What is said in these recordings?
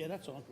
Yeah, that's all.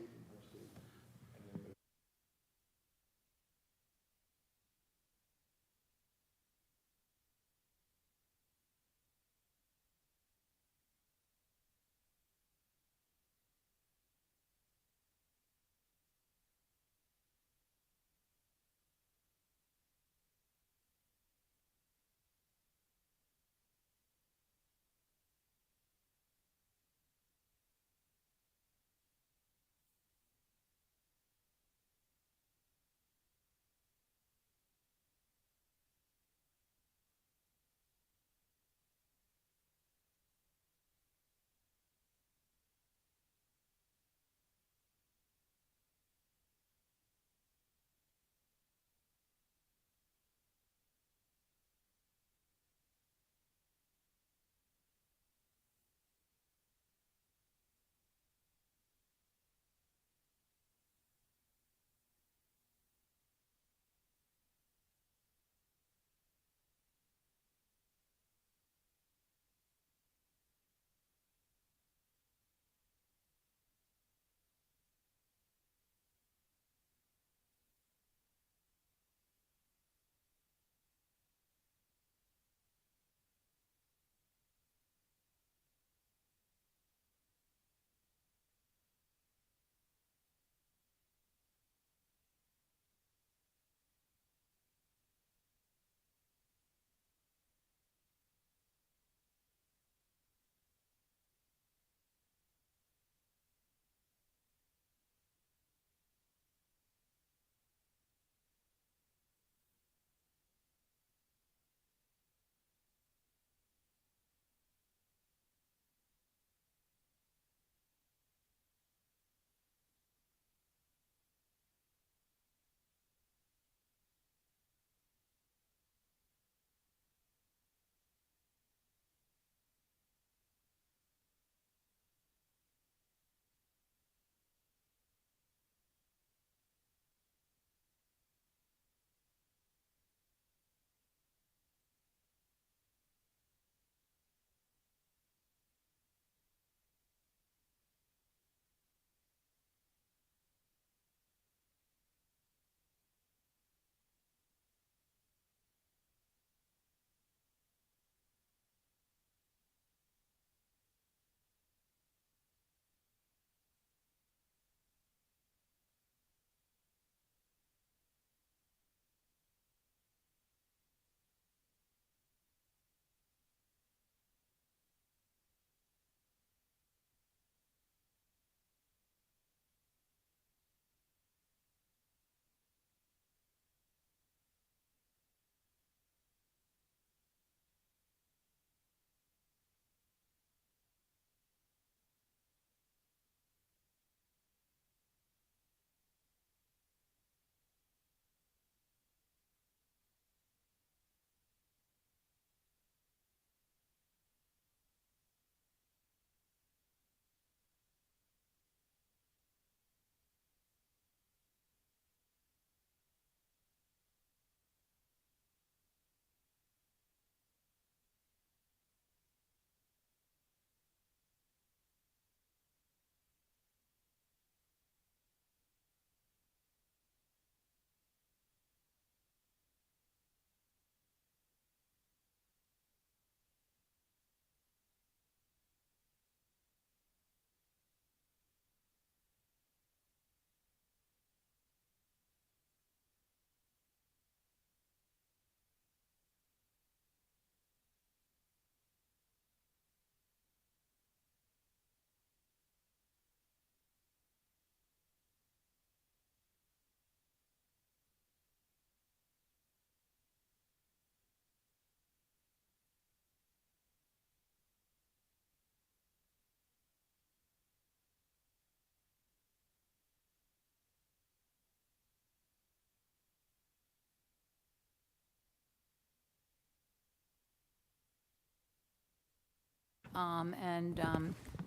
and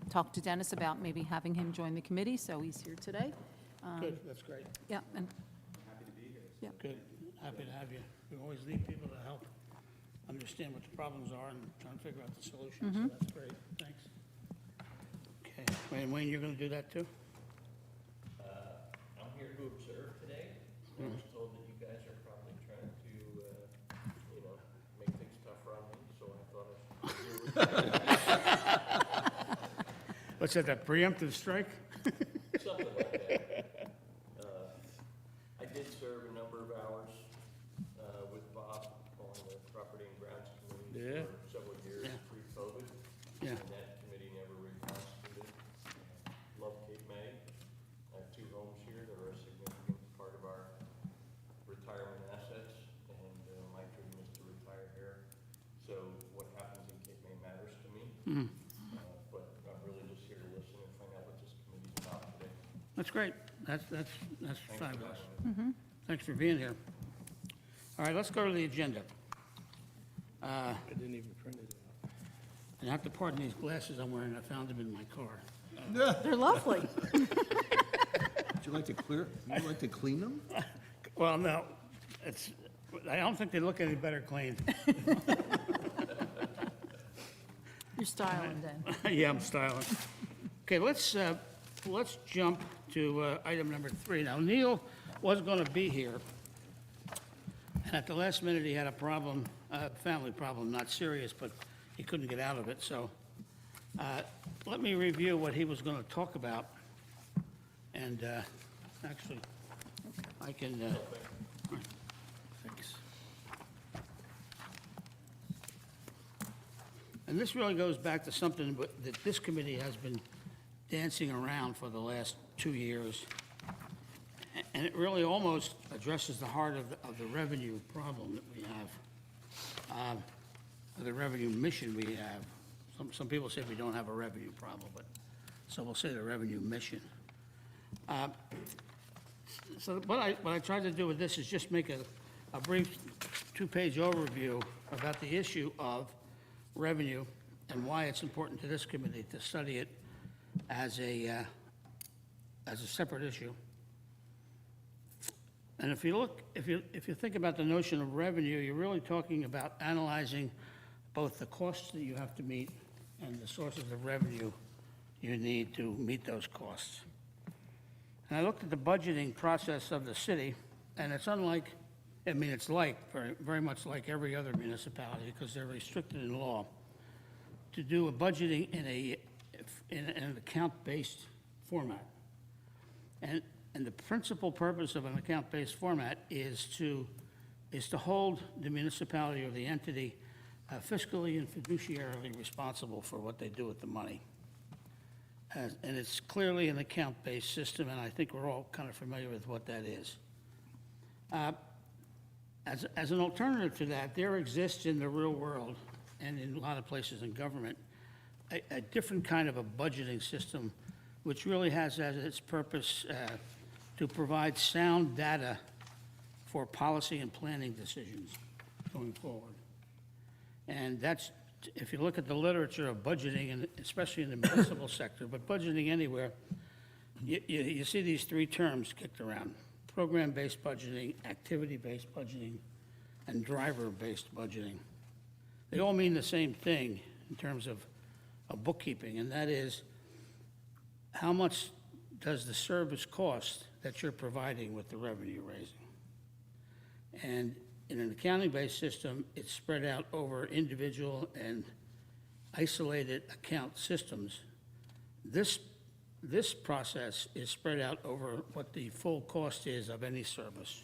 talk to Dennis about maybe having him join the committee, so he's here today. Good, that's great. Yeah, and, Good, happy to have you. We always need people to help understand what the problems are and try and figure out the solutions, so that's great, thanks. Okay, Wayne, you're gonna do that too? here to observe today. I was told that you guys are probably trying to, make things tougher on me, so I thought I should. What's that, a preemptive strike? Something like that. I did serve a number of hours with Bob on the Property and Grounds Committee for several years Yeah. pre-COVID. Yeah. And that committee never reconstituted. Love Cape May. I have 2 homes here that are a significant part of our retirement assets, and my dream is to retire here. So what happens in Cape May matters to me. But I'm really just here to listen and find out what this committee's about today. That's great. That's Thanks for fabulous. having me. Thanks for being here. All right, let's go to the agenda. I didn't even print it out. And I have to pardon these glasses I'm wearing. I found them in my car. They're lovely. Would you like to clean them? Well, no, I don't think they look any better cleaned. You're styling, Dan. Yeah, I'm styling. Okay, let's jump to item number 3. Now, Neil was going to be here, and at the last minute, he had a problem, family problem, not serious, but he couldn't get out of it. So let me review what he was going to talk about, and actually, I can... Thanks. And this really goes back to something that this committee has been dancing around for the last 2 years. And it really almost addresses the heart of the revenue problem that we have, or the revenue mission we have. Some people say we don't have a revenue problem, but, so we'll say the revenue mission. So what I tried to do with this is just make a brief 2-page overview about the issue of revenue and why it's important to this committee to study it as a separate issue. And if you think about the notion of revenue, you're really talking about analyzing both the costs that you have to meet and the sources of revenue you need to meet those costs. And I looked at the budgeting process of the city, and it's it's very much like every other municipality, because they're restricted in law to do a budgeting in an account-based format. And the principal purpose of an account-based format is to hold the municipality or the entity fiscally and fiduciarily responsible for what they do with the money. And it's clearly an account-based system, and I think we're all kind of familiar with what that is. As an alternative to that, there exists in the real world and in a lot of places in government a different kind of a budgeting system, which really has as its purpose to provide sound data for policy and planning decisions going forward. And that's, if you look at the literature of budgeting, and especially in the municipal sector, but budgeting anywhere, you see these 3 terms kicked around: program-based budgeting, activity-based budgeting, and driver-based budgeting. They all mean the same thing in terms of bookkeeping, and that is, how much does the service cost that you're providing with the revenue raising? And in an accounting-based system, it's spread out over individual and isolated account systems. This process is spread out over what the full cost is of any service.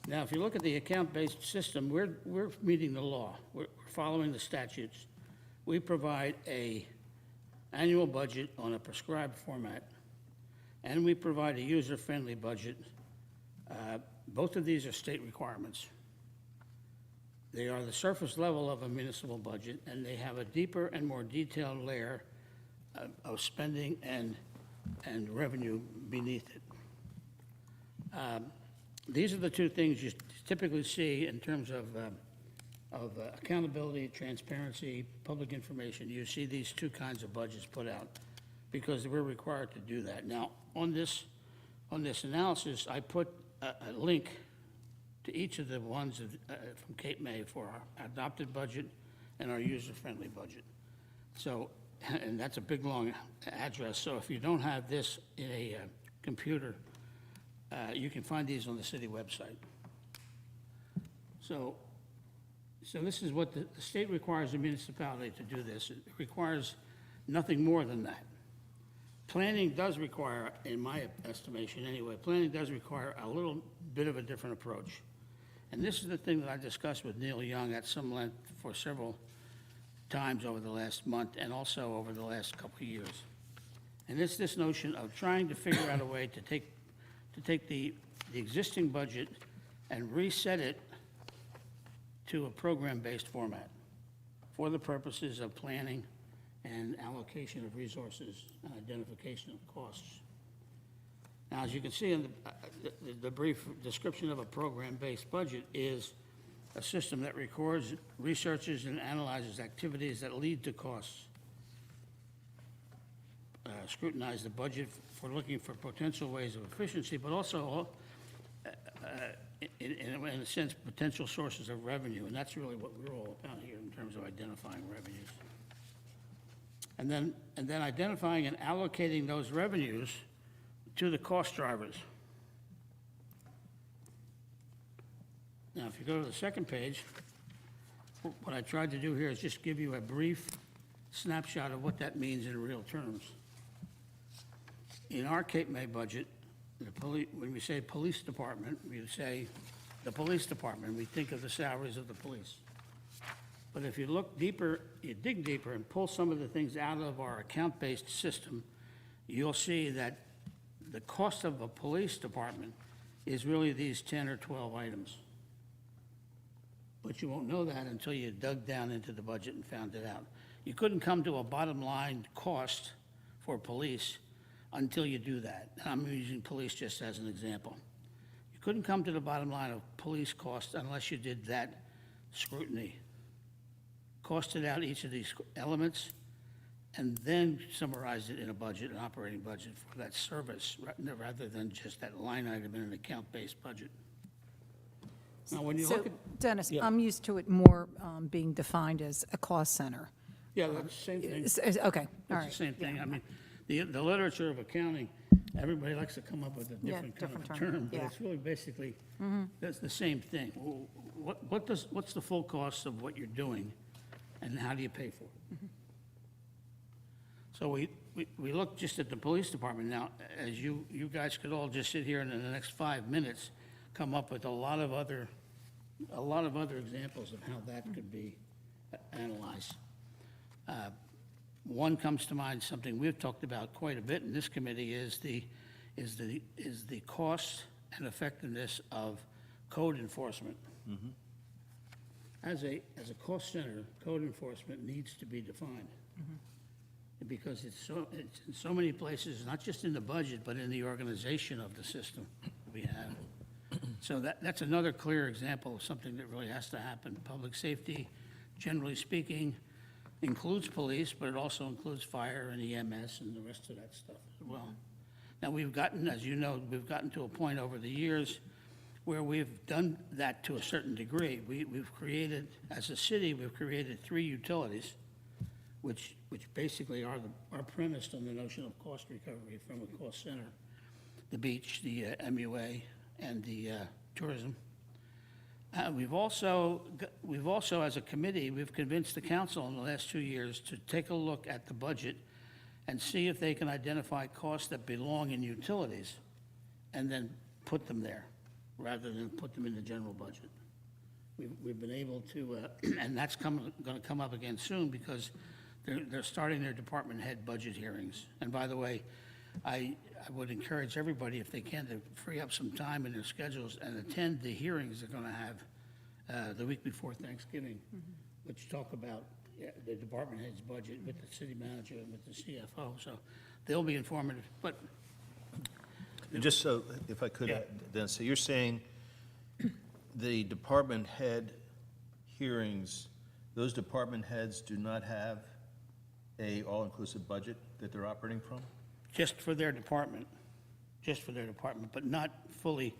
Now, if you look at the account-based system, we're meeting the law. We're following the statutes. We provide an annual budget on a prescribed format, and we provide a user-friendly budget. Both of these are state requirements. They are the surface level of a municipal budget, and they have a deeper and more detailed layer of spending and revenue beneath it. These are the 2 things you typically see in terms of accountability, transparency, public information. You see these 2 kinds of budgets put out because we're required to do that. Now, on this analysis, I put a link to each of the ones from Cape May for our adopted budget and our user-friendly budget. So, and that's a big, long address. So if you don't have this in a computer, You can find these on the city website. So this is what the state requires a municipality to do this. It requires nothing more than that. Planning does require, in my estimation anyway, planning does require a little bit of a different approach. And this is the thing that I discussed with Neil Young at some length for several times over the last month and also over the last couple of years. And it's this notion of trying to figure out a way to take the existing budget and reset it to a program-based format for the purposes of planning and allocation of resources and identification of costs. Now, as you can see in the brief description of a program-based budget is a system that records, researches, and analyzes activities that lead to costs. Scrutinize the budget for looking for potential ways of efficiency, but also, in a sense, potential sources of revenue, and that's really what we're all about here in terms of identifying revenues. And then identifying and allocating those revenues to the cost drivers. Now, if you go to the second page, what I tried to do here is just give you a brief snapshot of what that means in real terms. In our Cape May budget, when we say police department, we say the police department, we think of the salaries of the police. But if you look deeper, you dig deeper and pull some of the things out of our account-based system, you'll see that the cost of a police department is really these 10 or 12 items. But you won't know that until you dug down into the budget and found it out. You couldn't come to a bottom line cost for police until you do that. I'm using police just as an example. You couldn't come to the bottom line of police cost unless you did that scrutiny. Costed out each of these elements, and then summarized it in a budget, an operating budget for that service, rather than just that line item in an account-based budget. Now, when you So, look at, Dennis, Yeah. I'm used to it more being defined as a cost center. yeah, that's the same thing. Okay, all right. It's the same thing. I mean, the literature of accounting, everybody likes to come up with a different kind of different a term, term, but yeah. it's really basically, that's the same thing. What's the full cost of what you're doing, and how do you pay for it? So we look just at the police department now, as you guys could all just sit here and in the next 5 minutes come up with a lot of other examples of how that could be analyzed. One comes to mind, something we've talked about quite a bit in this committee is the cost and effectiveness of code enforcement. As a cost center, code enforcement needs to be defined. Because it's in so many places, not just in the budget, but in the organization of the system we have. So that's another clear example of something that really has to happen. Public safety, generally speaking, includes police, but it also includes fire and EMS and the rest of that stuff as well. Now, we've gotten, as you know, we've gotten to a point over the years where we've done that to a certain degree. We've created, as a city, we've created 3 utilities, which basically are premised on the notion of cost recovery from a cost center. The beach, the MUA, and the tourism. We've also, as a committee, we've convinced the council in the last 2 years to take a look at the budget and see if they can identify costs that belong in utilities and then put them there, rather than put them in the general budget. We've been able to, and that's going to come up again soon because they're starting their department head budget hearings. And by the way, I would encourage everybody, if they can, to free up some time in their schedules and attend the hearings they're going to have the week before Thanksgiving, which talk about the department head's budget with the city manager and with the CFO. So they'll be informative. But And just so, if I could, Yeah. then, so you're saying the department head hearings, those department heads do not have a all-inclusive budget that they're operating from? just for their department, but not fully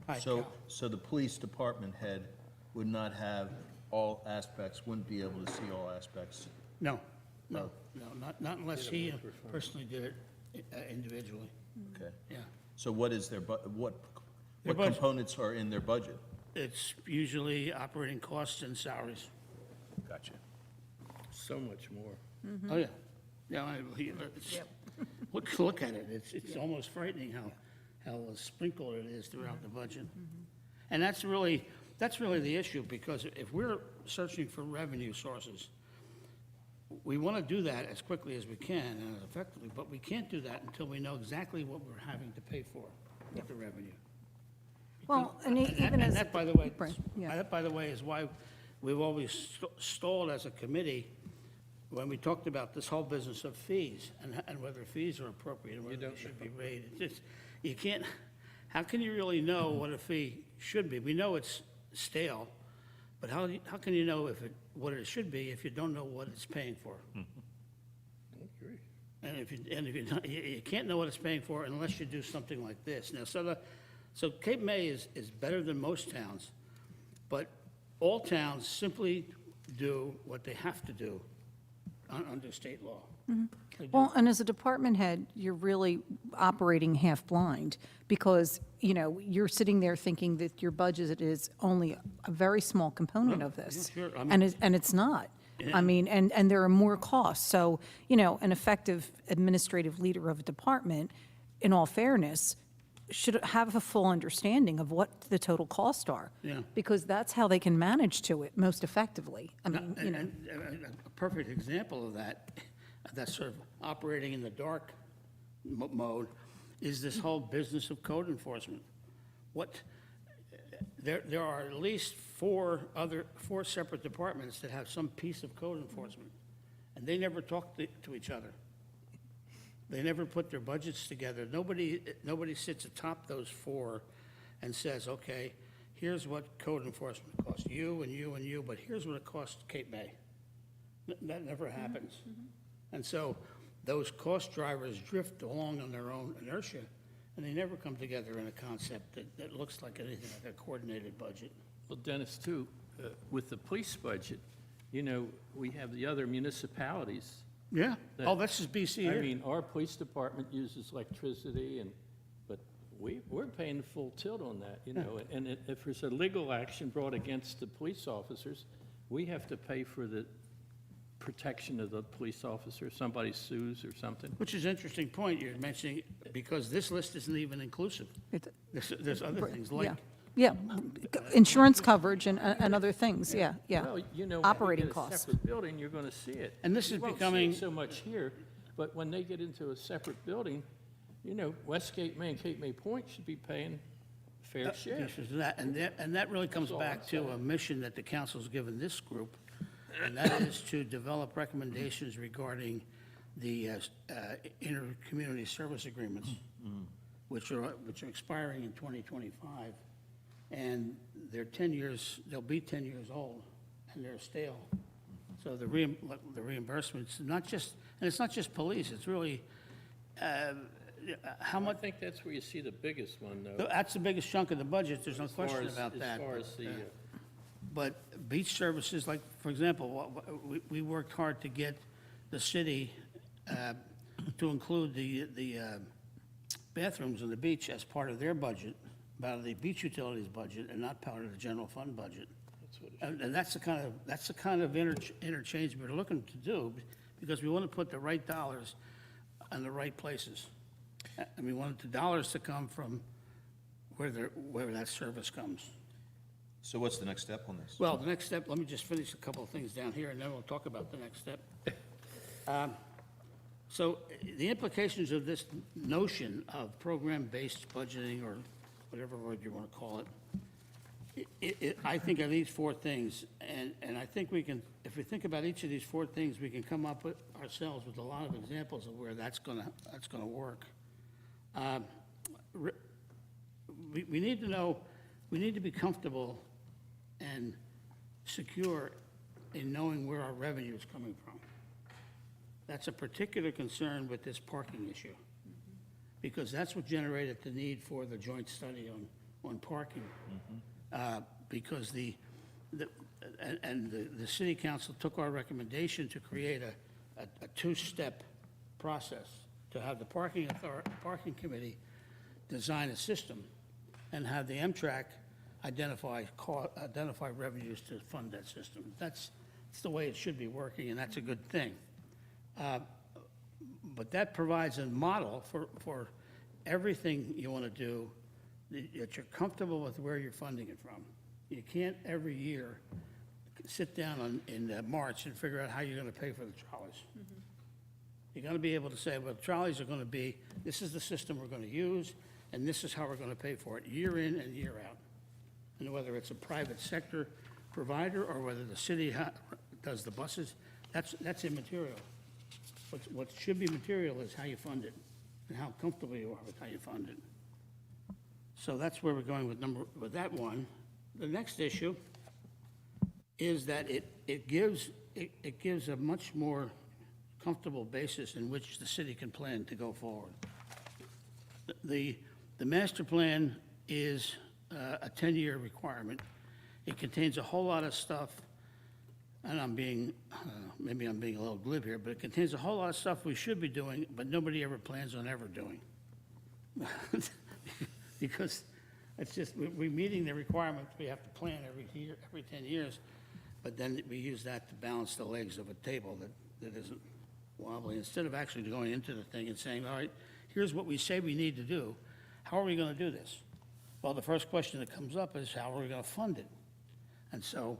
tied down. So the police department head would not have all aspects, wouldn't be able to see all aspects? No, not unless he personally did it individually, Okay. yeah. So what is what Their budget- components are in their budget? It's usually operating costs and salaries. Gotcha. So much more. Oh, yeah. Yeah, look at it. It's almost frightening how sprinkled it is throughout the budget. And that's really the issue, because if we're searching for revenue sources, we want to do that as quickly as we can and as effectively, but we can't do that until we know exactly what we're having to pay for with the revenue. Well, and even And as. that, by the way, Right, yeah. that, by the way, is why we've always stalled as a committee when we talked about this whole business of fees and whether fees are appropriate and whether they should be raised. It's just, you can't, how can you really know what a fee should be? We know it's stale, but how can you know what it should be if you don't know what it's paying for? I agree. And if you don't, you can't know what it's paying for unless you do something like this. Now, so Cape May is better than most towns, but all towns simply do what they have to do under state law. They do. Well, and as a department head, you're really operating half-blind, because, you're sitting there thinking that your budget is only a very small component of this. yeah, sure. I mean- And it's not. I mean, and there are more costs. So, an effective administrative leader of a department, in all fairness, should have a full understanding of what the total costs are. Yeah. Because that's how they can manage to it most effectively. I mean, And a perfect example of that sort of operating in the dark mode, is this whole business of code enforcement. There are at least four separate departments that have some piece of code enforcement, and they never talk to each other. They never put their budgets together. Nobody sits atop those four and says, okay, here's what code enforcement costs you and you and you, but here's what it costs Cape May. That never happens. And so those cost drivers drift along on their own inertia, and they never come together in a concept that looks like anything like a coordinated budget. Well, Dennis, too, with the police budget, we have the other municipalities. Yeah. That- Oh, that's just BC here. I mean, our police department uses electricity, but we're paying full tilt on that, and if there's a legal action brought against the police officers, we have to pay for the protection of the police officer. Somebody sues or something. Which is an interesting point you're mentioning, because this list isn't even inclusive. There's other things like, Yeah, insurance coverage and other things, yeah. Well, Operating when you get a costs. separate building, you're going to see it. And this You is won't see becoming- it so much here, but when they get into a separate building, West Cape May and Cape May Point should be paying fair share. pieces of that, and that really comes That's all back I'm to a saying. mission that the council's given this group, and that is to develop recommendations regarding the inter-community service agreements, which are expiring in 2025, and they'll be 10 years old, and they're stale. So the reimbursements, it's not just police, it's really, how I much, think that's where you see the biggest one, though. that's the biggest chunk of the budget, there's no as far question as- about that. As far as the, But beach services, like, for example, we worked hard to get the city to include the bathrooms on the beach as part of their budget, part of the beach utilities budget, and not part of the general fund budget. that's what it And that's the kind of interchange we're looking to do, because we want to put the right dollars in the right places. And we want the dollars to come from where that service comes. So what's the next step on this? Well, the next step, let me just finish a couple of things down here, and then we'll talk about the next step. So the implications of this notion of program-based budgeting, or whatever word you want to call it, I think of these four things, and I think we can, if we think about each of these four things, we can come up with ourselves with a lot of examples of where that's gonna work. We need to know, we need to be comfortable and secure in knowing where our revenue is coming from. That's a particular concern with this parking issue, because that's what generated the need for the joint study on parking. Because the city council took our recommendation to create a two-step process, to have the parking committee design a system and have the Mtrac identify revenues to fund that system. That's the way it should be working, and that's a good thing. But that provides a model for everything you want to do, that you're comfortable with where you're funding it from. You can't every year sit down in March and figure out how you're going to pay for the trolleys. You're going to be able to say, well, trolleys are going to be, this is the system we're going to use, and this is how we're going to pay for it, year in and year out. And whether it's a private sector provider or whether the city does the buses, that's immaterial. What should be material is how you fund it and how comfortable you are with how you fund it. So that's where we're going with that one. The next issue is that it gives a much more comfortable basis in which the city can plan to go forward. The master plan is a 10-year requirement. It contains a whole lot of stuff, and maybe I'm being a little glib here, but it contains a whole lot of stuff we should be doing, but nobody ever plans on ever doing. Because it's just, we're meeting the requirements, we have to plan every year, every 10 years, but then we use that to balance the legs of a table that isn't wobbly. Instead of actually going into the thing and saying, all right, here's what we say we need to do, how are we going to do this? Well, the first question that comes up is, how are we going to fund it? And so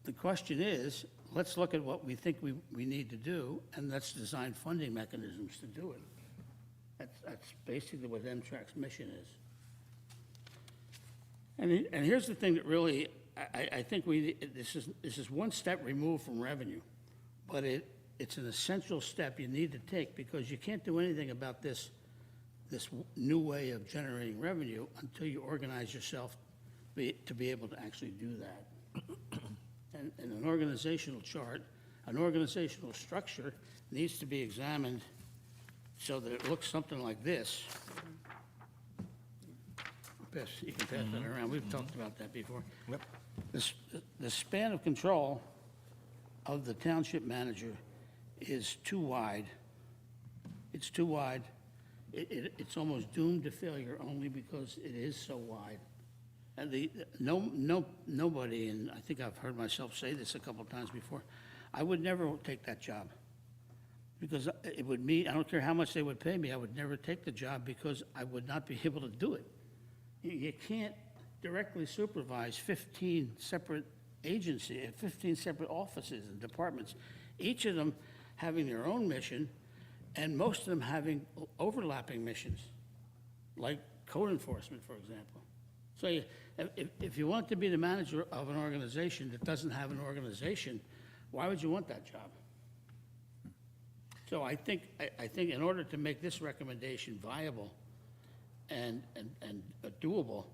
the question is, let's look at what we think we need to do, and let's design funding mechanisms to do it. That's basically what Mtrac's mission is. And here's the thing that really, I think this is one step removed from revenue, but it's an essential step you need to take, because you can't do anything about this new way of generating revenue until you organize yourself to be able to actually do that. And an organizational chart, an organizational structure needs to be examined so that it looks something like this. You can pass that around. We've talked about that before. Yep. The span of control of the township manager is too wide. It's too wide. It's almost doomed to failure only because it is so wide. And nobody, and I think I've heard myself say this a couple of times before, I would never take that job. Because it would mean, I don't care how much they would pay me, I would never take the job because I would not be able to do it. You can't directly supervise 15 separate agencies, 15 separate offices and departments, each of them having their own mission, and most of them having overlapping missions, like code enforcement, for example. So if you want to be the manager of an organization that doesn't have an organization, why would you want that job? So I think in order to make this recommendation viable and doable,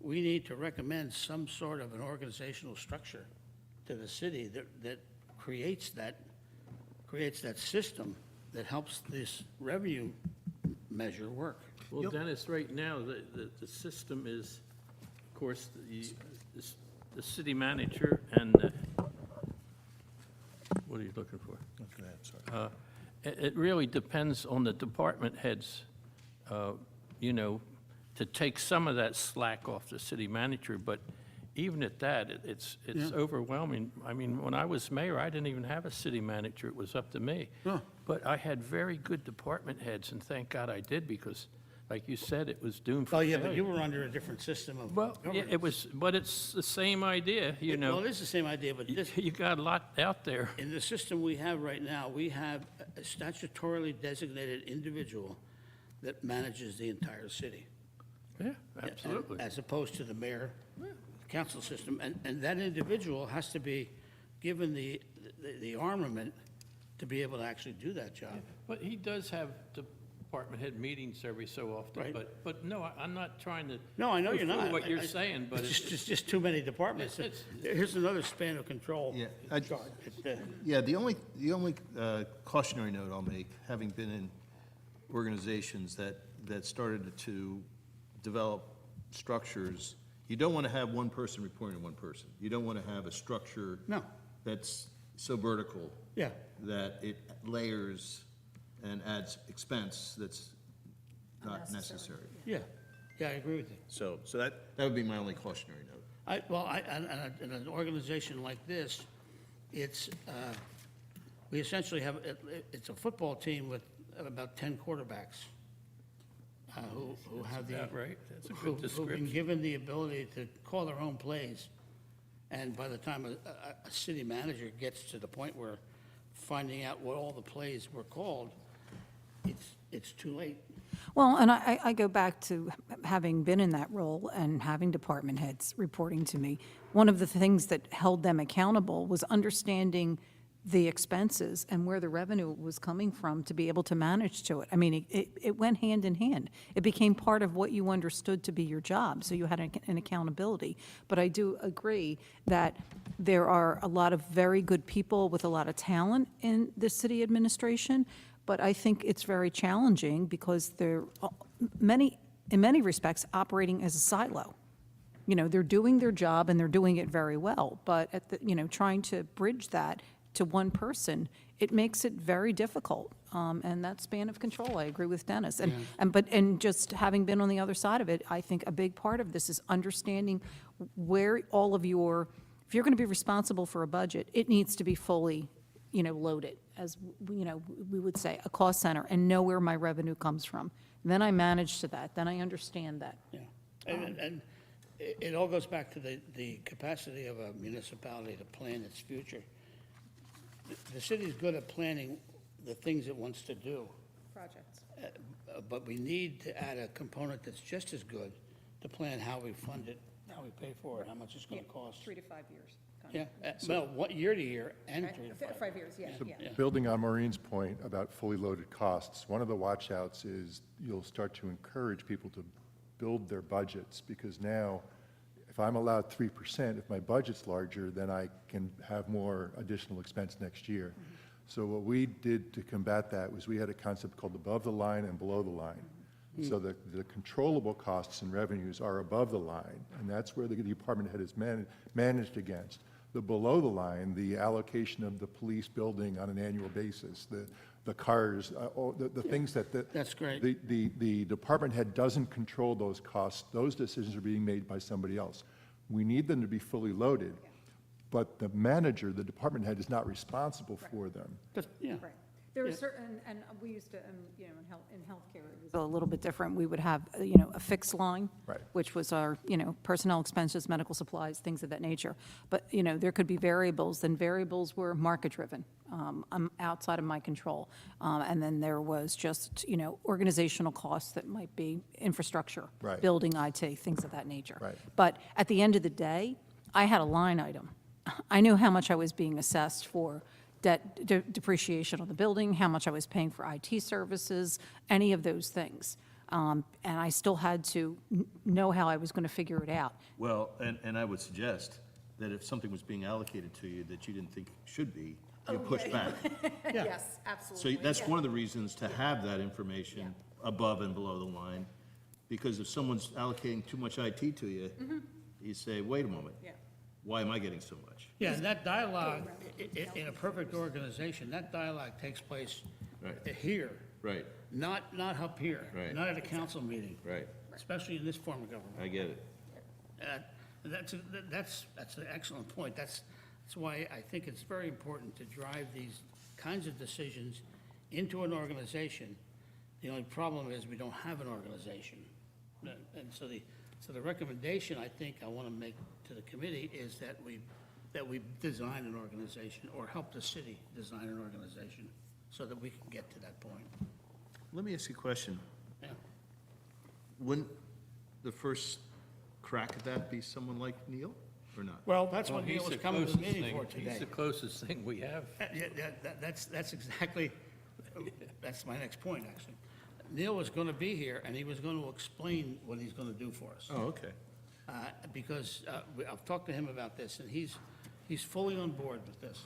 we need to recommend some sort of an organizational structure to the city that creates that system that helps this revenue measure work. Well, Dennis, right now, the system is, of course, the city manager and, what are you looking for? Okay, sorry. It really depends on the department heads, to take some of that slack off the city manager, but even at that, it's overwhelming. I mean, when I was mayor, I didn't even have a city manager, it was up to me. Huh. But I had very good department heads, and thank God I did, because, like you said, it was doomed for Oh, failure. yeah, but you were under a different system of Well, yeah, governance. it was, but it's the same idea, Well, it is the same idea, but this, You got a lot out there. in the system we have right now, we have a statutorily designated individual that manages the entire city. Yeah, absolutely. As opposed to the mayor, council system. And that individual has to be given the armament to be able to actually do that job. But he does have department head meetings every so often, Right. but no, I'm not trying to. No, I know you're poo-poo not. what you're I- saying, but It's just too many departments. It's- Here's another span of control Yeah, chart. Yeah, the only cautionary note I'll make, having been in organizations that started to develop structures, you don't want to have one person reporting to one person. You don't want to have a structure No, that's so vertical yeah, that it layers and adds expense that's not necessary. yeah. Yeah, I agree with you. So that would be my only cautionary note. In an organization like this, it's, we essentially have, it's a football team with about 10 quarterbacks who have the. About right. That's a good Who've been description. given the ability to call their own plays. And by the time a city manager gets to the point where finding out what all the plays were called, it's too late. Well, and I go back to having been in that role and having department heads reporting to me. One of the things that held them accountable was understanding the expenses and where the revenue was coming from to be able to manage to it. I mean, it went hand in hand. It became part of what you understood to be your job, so you had an accountability. But I do agree that there are a lot of very good people with a lot of talent in the city administration, but I think it's very challenging because they're in many respects, operating as a silo. You know, they're doing their job and they're doing it very well, but trying to bridge that to one person, it makes it very difficult. And that span of control, I agree with Dennis. And just having been on the other side of it, I think a big part of this is understanding where all of if you're going to be responsible for a budget, it needs to be fully, loaded, as, we would say, a cost center, and know where my revenue comes from. Then I manage to that, then I understand that. Yeah. And it all goes back to the capacity of a municipality to plan its future. The city's good at planning the things it wants to do, Projects. but we need to add a component that's just as good to plan how we fund it, how we pay for it, how much it's going to cost. 3 to 5 years. Yeah, well, what year to year and 3 to 5. 5 years, yeah, So yeah. building on Maureen's point about fully loaded costs, one of the watchouts is you'll start to encourage people to build their budgets, because now, if I'm allowed 3%, if my budget's larger, then I can have more additional expense next year. So what we did to combat that was we had a concept called above the line and below the line. So the controllable costs and revenues are above the line, and that's where the department head is managed against. The below the line, the allocation of the police building on an annual basis, the cars, the things that That's great. the department head doesn't control those costs. Those decisions are being made by somebody else. We need them to be fully loaded, but the manager, the department head, is not responsible for them. Yeah. Right. There are certain, and we used to, in healthcare, it was a little bit different. We would have, a fixed line. Right. Which was our, personnel expenses, medical supplies, things of that nature. But, there could be variables, and variables were market-driven, outside of my control. And then there was just, organizational costs that might be infrastructure. Right. Building, IT, things of that nature. Right. But at the end of the day, I had a line item. I knew how much I was being assessed for depreciation on the building, how much I was paying for IT services, any of those things. And I still had to know how I was going to figure it out. Well, and I would suggest that if something was being allocated to you that you didn't think should be, you push back. Yes, absolutely. So that's one of the reasons to have that information above and below the line, because if someone's allocating too much IT to you, you say, wait a moment. Yeah. Why am I getting so much? Yeah, and that dialogue, in a perfect organization, that dialogue takes place Right. here, Right, not up here. Right. Not at a council meeting. right. Especially in this form of government. I get it. That's an excellent point. That's why I think it's very important to drive these kinds of decisions into an organization. The only problem is we don't have an organization. And so the recommendation I think I want to make to the committee is that we design an organization, or help the city design an organization, so that we can get to that point. Let me ask you a question. Yeah. Wouldn't the first crack at that be someone like Neil, or not? Well, that's Well, what Neil he's was the coming to the closest meeting for thing- today. He's the closest thing we have. Yeah, that's exactly, that's my next point, actually. Neil was going to be here, and he was going to explain what he's going to do for us. Oh, okay. Because I've talked to him about this, and he's fully on board with this.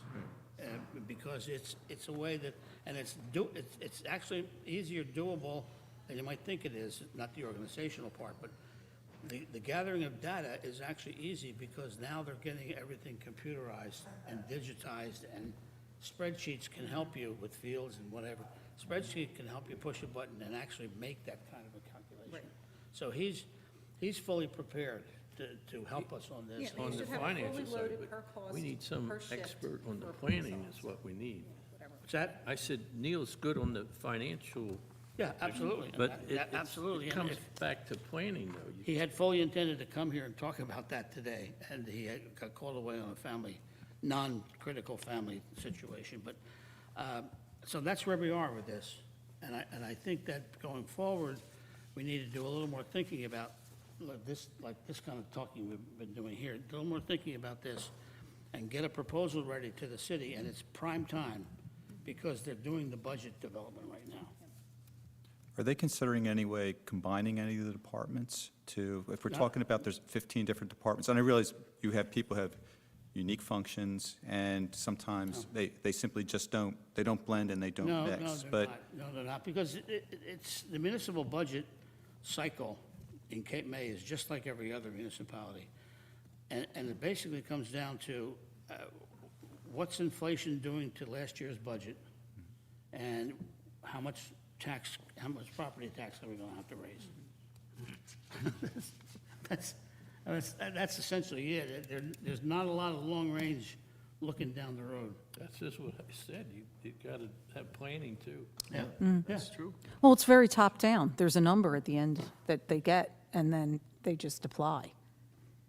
Because it's a way that, and it's actually easier doable than you might think it is, not the organizational part, but the gathering of data is actually easy, because now they're getting everything computerized and digitized, and spreadsheets can help you with fields and whatever. Spreadsheet can help you push a button and actually make that kind of a calculation. So He's fully prepared to help us on this. Yeah, On You the should have a fully financial side, loaded but per cost, we need some per shift, expert on the per police planning is officer. what we need. What's that? I said Neil's good on the financial, Yeah, absolutely. but Absolutely. it And comes if- back to planning, though. You- He had fully intended to come here and talk about that today, and he got called away on a non-critical family situation. But, so that's where we are with this. And I think that going forward, we need to do a little more thinking about like this kind of talking we've been doing here, a little more thinking about this, and get a proposal ready to the city, and it's prime time, because they're doing the budget development right now. Are they considering any way combining any of the departments to, if we're No. talking about there's 15 different departments, and I realize you have, people have unique functions, and sometimes they simply just don't blend and they don't No, mix. no, they're But not. No, they're not, because it's, the municipal budget cycle in Cape May is just like every other municipality. And it basically comes down to what's inflation doing to last year's budget, and how much property tax are we gonna have to raise? That's essentially it. There's not a lot of long-range looking down the road. That's just what I said. You got to have planning, too. Yeah. That's true. Well, it's very top-down. There's a number at the end that they get, and then they just apply.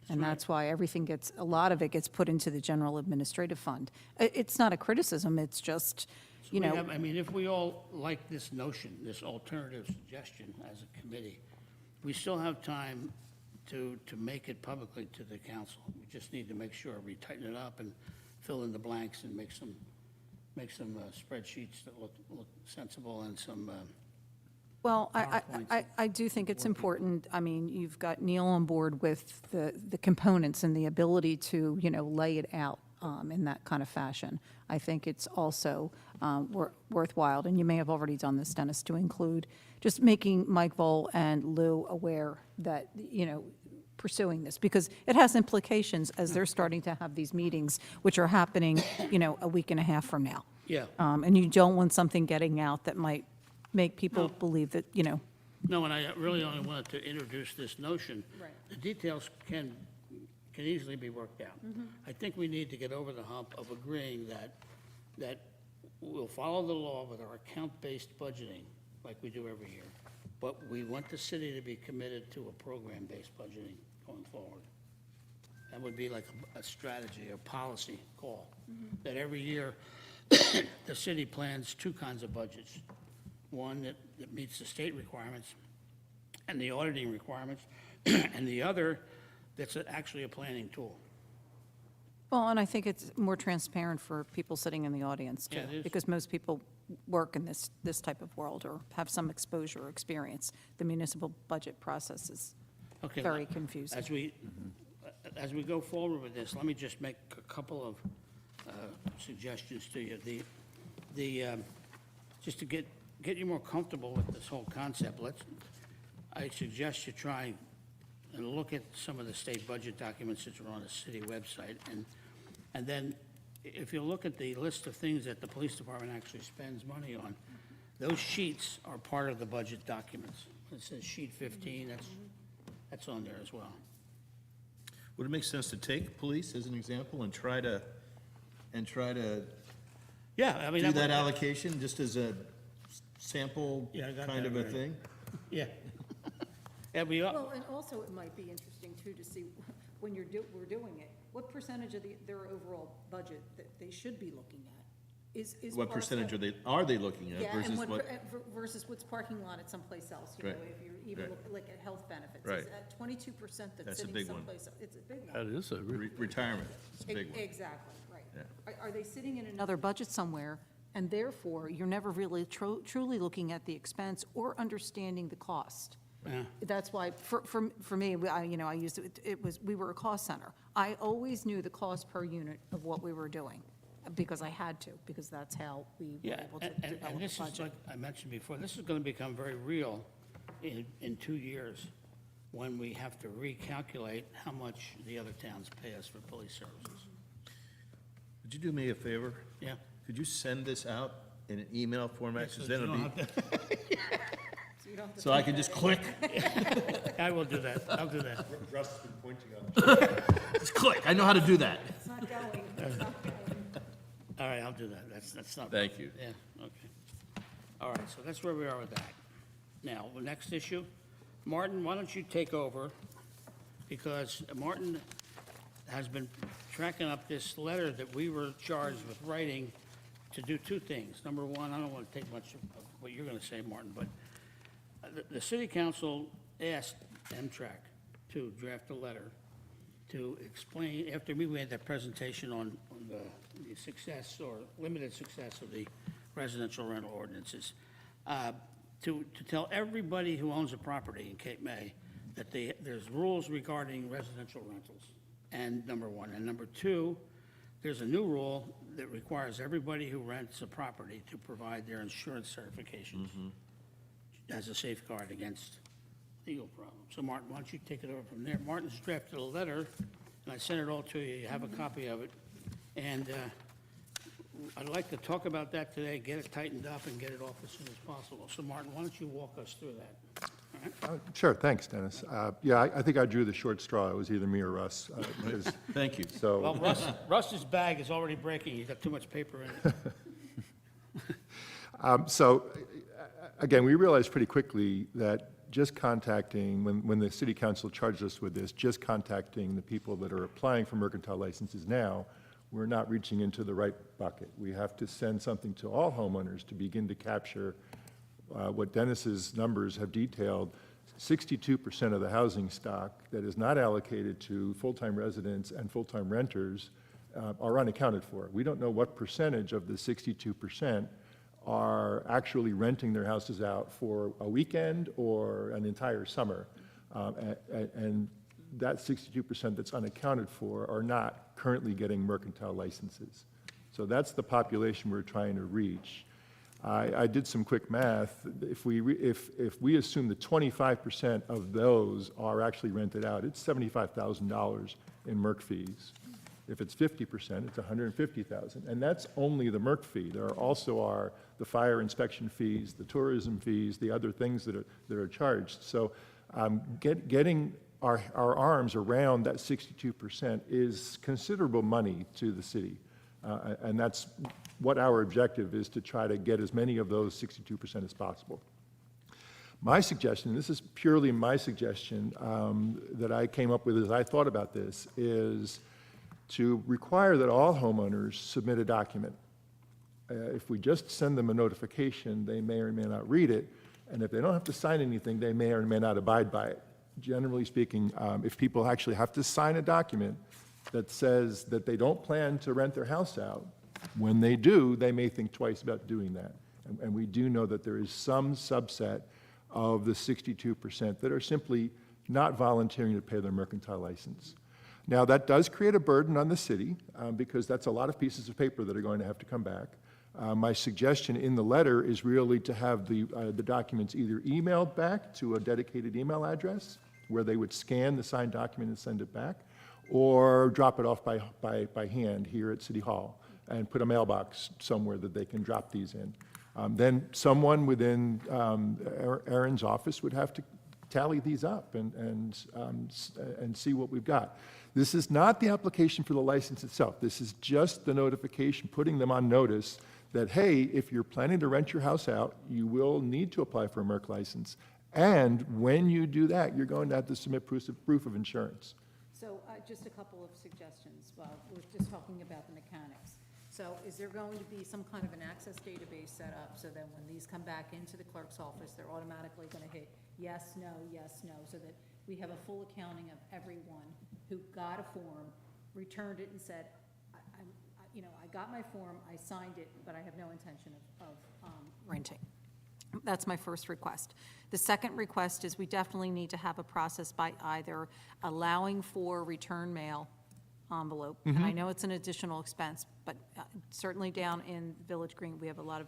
And that's why a lot of it gets put into the general administrative fund. It's not a criticism, it's just, you know. I mean, if we all like this notion, this alternative suggestion as a committee, we still have time to make it publicly to the council. We just need to make sure we tighten it up and fill in the blanks and make some spreadsheets that look sensible, and some, Well, PowerPoints. I do think it's important, I mean, you've got Neil on board with the components and the ability to, you know, lay it out in that kind of fashion. I think it's also worthwhile, and you may have already done this, Dennis, to include just making Mike Vole and Lou aware that, you know, pursuing this, because it has implications as they're starting to have these meetings, which are happening, you know, a week and a half from now. yeah. And you don't want something getting out that might make people believe that, you know. No, and I really only wanted to introduce this notion. Right. The details can easily be worked out. I think we need to get over the hump of agreeing that we'll follow the law with our account-based budgeting, like we do every year, but we want the city to be committed to a program-based budgeting going forward. That would be like a strategy, a policy call, that every year, the city plans two kinds of budgets. One that meets the state requirements and the auditing requirements, and the other that's actually a planning tool. Well, and I think it's more transparent for people sitting in the audience, too. Yeah, it is. Because most people work in this type of world or have some exposure or experience. The municipal budget process is Okay, very confusing. As we go forward with this, let me just make a couple of suggestions to you. Just to get you more comfortable with this whole concept, I suggest you try and look at some of the state budget documents that are on the city website, and then if you look at the list of things that the police department actually spends money on, those sheets are part of the budget documents. It says sheet 15, that's on there as well. Would it make sense to take police as an example and try to Yeah, I mean. do that allocation just as a sample Yeah, I got kind that of a right. thing? Yeah. Yeah, we are. Well, and also it might be interesting, too, to see when we're doing it, what percentage of their overall budget that they should be looking at? Is What park- percentage are they looking at Yeah, and versus what? versus what's parking lot at someplace else, you know, Right, if you're even right. like at health benefits. Right. Is at 22% that's That's a sitting big one. someplace, it's a big one. That is a Retirement, it's a big one. Exactly, right. Yeah. Are they sitting in another budget somewhere, and therefore, you're never really truly looking at the expense or understanding the cost? Yeah. That's why, for me, I used we were a cost center. I always knew the cost per unit of what we were doing, because I had to, because that's how we were Yeah, able to and develop a this is, budget. like I mentioned before, this is going to become very real in 2 years, when we have to recalculate how much the other towns pay us for police services. Would you do me a favor? Yeah? Could you send this out in an email format? So 'Cause then you it'll don't be, have to- So I can just click? I will do that, I'll do that. Russ has been pointing on Just click, I know how to do that. It's not going, it's not going. All right, I'll do that, that's not. Thank you. Yeah, okay. All right, so that's where we are with that. Now, the next issue, Martin, why don't you take over? Because Martin has been tracking up this letter that we were charged with writing to do two things. Number one, I don't want to take much of what you're going to say, Martin, but the city council asked Mtrac to draft a letter to explain, after we made that presentation on the success or limited success of the residential rental ordinances, to tell everybody who owns a property in Cape May that there's rules regarding residential rentals, and number one. And number two, there's a new rule that requires everybody who rents a property to provide their insurance certifications as a safeguard against legal problems. So Martin, why don't you take it over from there? Martin's drafted a letter, and I sent it all to you. You have a copy of it. And I'd like to talk about that today, get it tightened up and get it off as soon as possible. So Martin, why don't you walk us through that? All right? Sure, thanks, Dennis. Yeah, I think I drew the short straw. It was either me or Russ. Thank you. Well, So, Russ's bag is already breaking. He's got too much paper in it. again, we realized pretty quickly that just contacting, when the city council charged us with this, just contacting the people that are applying for mercantile licenses now, we're not reaching into the right bucket. We have to send something to all homeowners to begin to capture what Dennis's numbers have detailed. 62% of the housing stock that is not allocated to full-time residents and full-time renters are unaccounted for. We don't know what percentage of the 62% are actually renting their houses out for a weekend or an entire summer. And that 62% that's unaccounted for are not currently getting mercantile licenses. So that's the population we're trying to reach. I did some quick math. If we assume that 25% of those are actually rented out, it's $75,000 in MERC fees. If it's 50%, it's $150,000, and that's only the MERC fee. There also are the fire inspection fees, the tourism fees, the other things that are charged. So getting our arms around that 62% is considerable money to the city, and that's what our objective is, to try to get as many of those 62% as possible. My suggestion, this is purely my suggestion that I came up with as I thought about this, is to require that all homeowners submit a document. If we just send them a notification, they may or may not read it, and if they don't have to sign anything, they may or may not abide by it. Generally speaking, if people actually have to sign a document that says that they don't plan to rent their house out, when they do, they may think twice about doing that. And we do know that there is some subset of the 62% that are simply not volunteering to pay their mercantile license. Now, that does create a burden on the city because that's a lot of pieces of paper that are going to have to come back. My suggestion in the letter is really to have the documents either emailed back to a dedicated email address where they would scan the signed document and send it back, or drop it off by hand here at City Hall and put a mailbox somewhere that they can drop these in. Then someone within Aaron's office would have to tally these up and see what we've got. This is not the application for the license itself. This is just the notification, putting them on notice that, hey, if you're planning to rent your house out, you will need to apply for a MERC license. And when you do that, you're going to have to submit proof of insurance. So just a couple of suggestions. We're just talking about the mechanics. So is there going to be some kind of an access database set up so that when these come back into the clerk's office, they're automatically going to hit yes, no, so that we have a full accounting of everyone who got a form, returned it and said, I got my form, I signed it, but I have no intention of renting. That's my first request. The second request is we definitely need to have a process by either allowing for return mail envelope, and I know it's an additional expense, but certainly down in Village Green, we have a lot of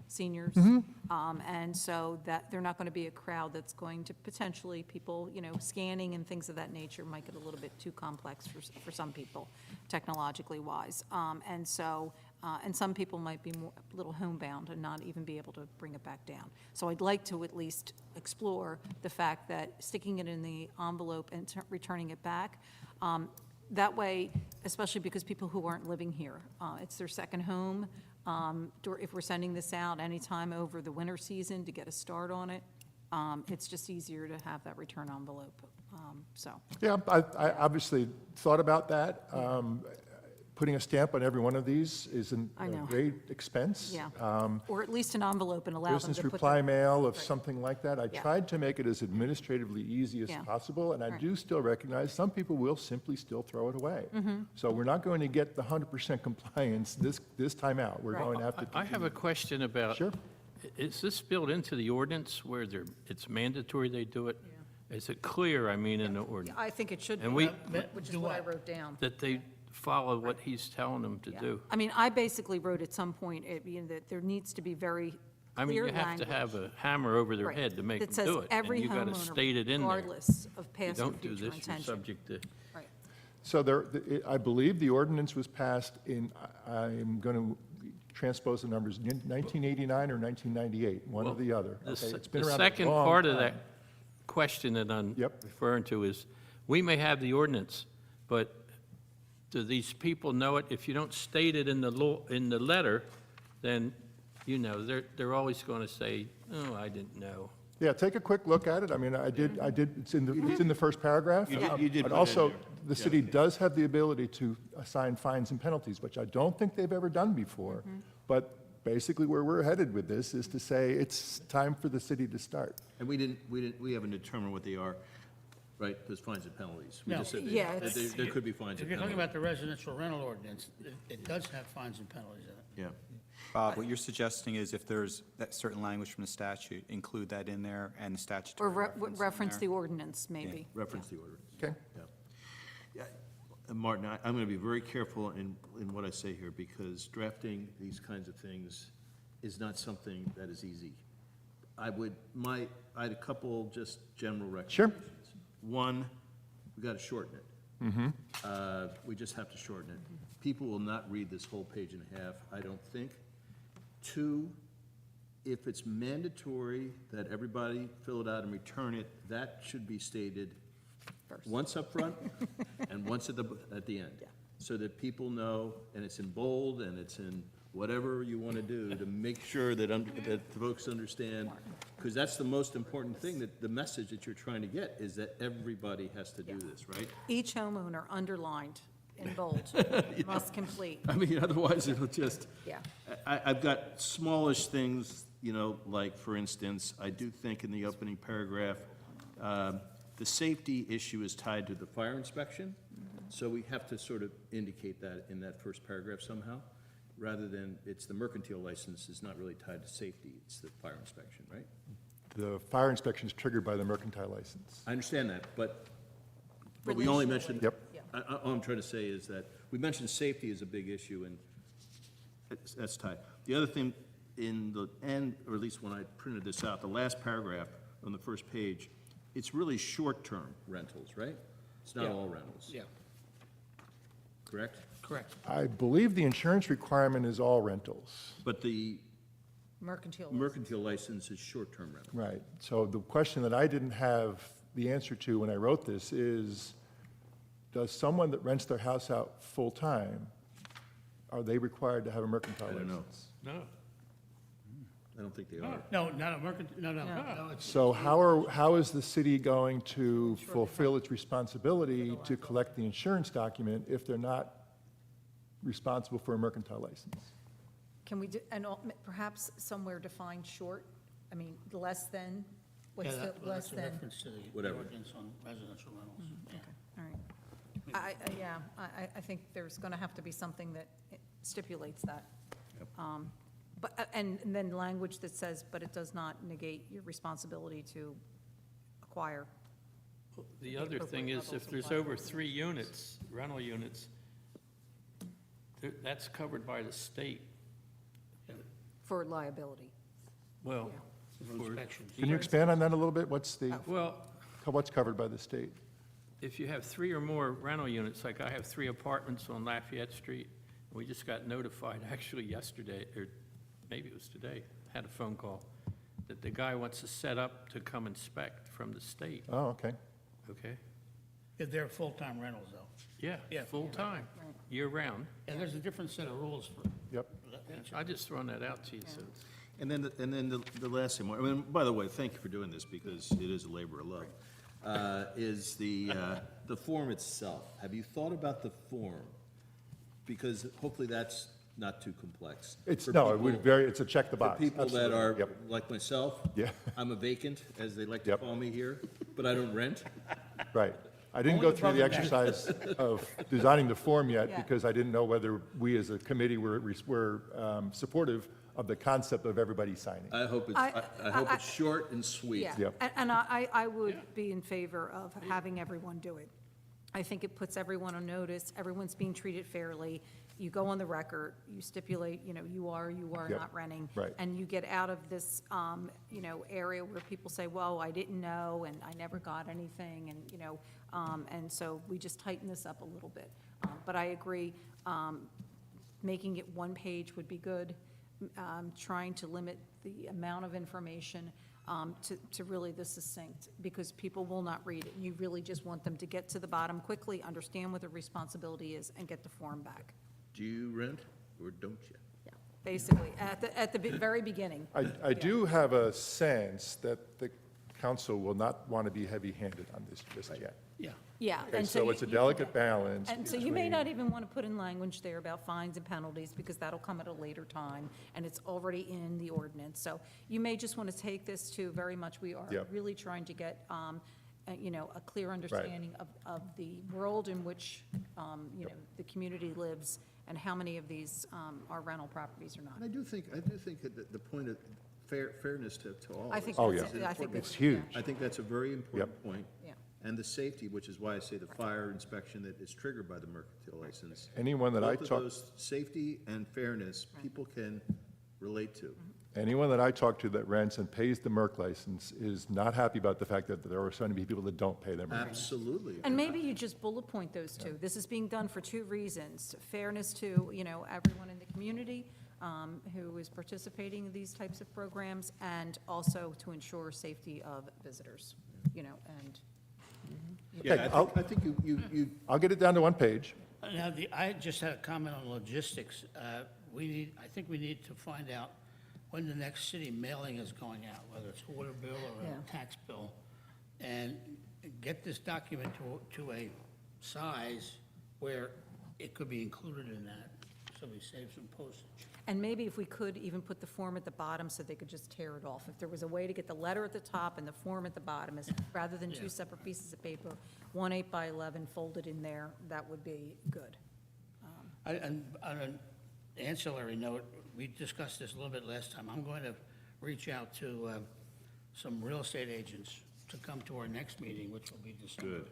seniors, and so that they're not going to be a crowd that's going to potentially people, scanning and things of that nature might get a little bit too complex for some people, technologically wise. And so And some people might be more, a little homebound and not even be able to bring it back down. So I'd like to at least explore the fact that sticking it in the envelope and returning it back, that way, especially because people who aren't living here, it's their second home. If we're sending this out anytime over the winter season to get a start on it, it's just easier to have that return envelope, so. Yeah, I obviously thought about that. Putting a stamp on every one of these is I a know. great expense. Yeah, or at least an envelope and allow them Business to put reply their- mail of Right. something like that. I Yeah. tried to make it as administratively easy as Yeah. possible, and I Right. do still recognize some people will simply still throw it away. Mm-hmm. So we're not going to get the 100% compliance this time out. We're going to have to. I have a question about. Sure. Is this built into the ordinance where it's mandatory they do it? Is it clear, I mean, in the ordinance, I think it should And be, we- which is Do what I what? wrote down. that they follow what he's telling them to Yeah. do? I mean, I basically wrote at some point, that there needs to be very I mean, clear you have to have language. a hammer over their Right. head to make That them says do it. every And you got to homeowner, state it in there. regardless of You past or don't do future this, you're intention. subject to. Right. So I believe the ordinance was passed in, I'm going to transpose the numbers, 1989 or 1998, one or the other. The Okay, se- it's been the around a second long part of time. that question that I'm Yep. referring to is, we may have the ordinance, but do these people know it? If you don't state it in the law, in the letter, then, you know, they're always going to say, oh, I didn't know. Yeah, take a quick look at it. I mean, it's in the first paragraph. You did But put it in also, there. the city does have the ability to assign fines and penalties, which I don't think they've ever done before. But basically, where we're headed with this is to say it's time for the city to start. And we haven't determined what they are, right? There's fines and penalties. We No. just said that- Yeah, that it's- there could be fines If and you're talking penalties. about the residential rental ordinance, it does have fines and penalties in it. Yeah. Bob, what you're suggesting is if there's that certain language from the statute, include that in there and the Or statutory reference in reference the there. ordinance, maybe. Reference the order. Okay? Yeah. Yeah, Martin, I'm going to be very careful in what I say here, because drafting these kinds of things is not something that is easy. I had a couple just general Sure. recommendations. One, we got to shorten it. We just have to shorten it. People will not read this whole page and a half, I don't think. Two, if it's mandatory that everybody fill it out and return it, that should be stated once up front and once at the end. So that people know, and it's in bold, and it's in whatever you want to do to make sure that folks understand, because that's the most important thing, that the message that you're trying to get is that everybody has to do this, right? Each homeowner underlined in bold, must complete. I mean, otherwise it'll just. Yeah. I've got smallish things, you know, like, for instance, I do think in the opening paragraph, the safety issue is tied to the fire inspection, so we have to sort of indicate that in that first paragraph somehow, rather than, it's the mercantile license is not really tied to safety, it's the fire inspection, right? The fire inspection is triggered by the mercantile license. I understand that, but we only Relationally. mentioned. Yep. All I'm trying to say is that, we mentioned safety is a big issue, and that's tied. The other thing, in the end, or at least when I printed this out, the last paragraph on the first page, it's really short-term rentals, right? It's not Yeah. all rentals, Yeah, correct? correct. I believe the insurance requirement is all rentals. But the Mercantile. mercantile license is short-term rental. Right. So the question that I didn't have the answer to when I wrote this is, does someone that rents their house out full-time, are they required to have a mercantile I don't know. license? No. I don't think they are. No, not a mercantile, no, it's, So how is the city going to fulfill its responsibility to collect the insurance document if they're not responsible for a mercantile license? Can we, perhaps somewhere define short? I mean, less than? yeah, What's the that's less a than? reference to the Whatever. ordinance on residential rentals. Yeah. All right. I think there's going to have to be something that stipulates that. But, and then language that says, but it does not negate your responsibility to acquire. The other thing is, if there's over 3 units, rental units, that's covered by the state. For liability. Well, For inspections. Can you expand on that a little bit? What's covered by the state? if you have 3 or more rental units, like I have 3 apartments on Lafayette Street, We just got notified actually yesterday, or maybe it was today, had a phone call, that the guy wants to set up to come inspect from the state, Oh, okay. okay? Yeah, they're full-time rentals, though. Yeah, Yeah. full-time, year-round. And there's a different set of rules for Yep. I just thrown that out to you, so. And then the last thing, I mean, by the way, thank you for doing this, because it is a labor of love, is the form itself. Have you thought about the form? Because hopefully that's not too complex. It's, For no, it would people- very, it's a check the For box. people that Absolutely. are, Yep. like myself. Yeah. I'm a vacant, as they like to Yep. call me here, but I don't rent. Right. I didn't go through the exercise of designing the form yet, Yeah. because I didn't know whether we as a committee were supportive of the concept of everybody signing. I hope I hope it's short and sweet. Yeah, Yep. and I would be in favor of having everyone do it. I think it puts everyone on notice, everyone's being treated fairly. You go on the record, you stipulate, you are Yep, not renting. right. And you get out of this, area where people say, well, I didn't know, and I never got anything, and so we just tighten this up a little bit. But I agree, making it one page would be good, trying to limit the amount of information to really the succinct, because people will not read it. You really just want them to get to the bottom quickly, understand what their responsibility is, and get the form back. Do you rent or don't you? Yeah, basically, at the very beginning. I do have a sense that the council will not want to be heavy-handed on this just yet. Yeah. Yeah. Okay, and so it's a delicate balance. And so you may between- not even want to put in language there about fines and penalties, because that'll come at a later time, and it's already in the ordinance. So you may just want to take this to very much, we are Yep. really trying to get, a clear understanding of the world in which, the community lives, and how many of these are rental properties or not. And I do think that the point of fairness to all. I think Oh, that's yeah. it. I think It's that's- huge. yeah. I think that's a very important point. Yeah. And the safety, which is why I say the fire inspection that is triggered by the mercantile license. Anyone that I Both of talk, those, safety and fairness, people can relate to. anyone that I talk to that rents and pays the Merc license is not happy about the fact that there are so many people that don't pay their Merc. Absolutely. And maybe you just bullet point those two. This is being done for two reasons: fairness to, everyone in the community who is participating in these types of programs, and also to ensure safety of visitors, and. Yeah, Okay, I'll- I think you, I'll get it down to one page. Now, I just had a comment on logistics. I think we need to find out when the next city mailing is going out, whether it's a water bill or Yeah. a tax bill, and get this document to a size where it could be included in that, so we save some postage. And maybe if we could even put the form at the bottom so they could just tear it off. If there was a way to get the letter at the top and the form at the bottom, rather than two Yeah. separate pieces of paper, one 8x11 folded in there, that would be good. And on an ancillary note, we discussed this a little bit last time. I'm going to reach out to some real estate agents to come to our next meeting, which will be December,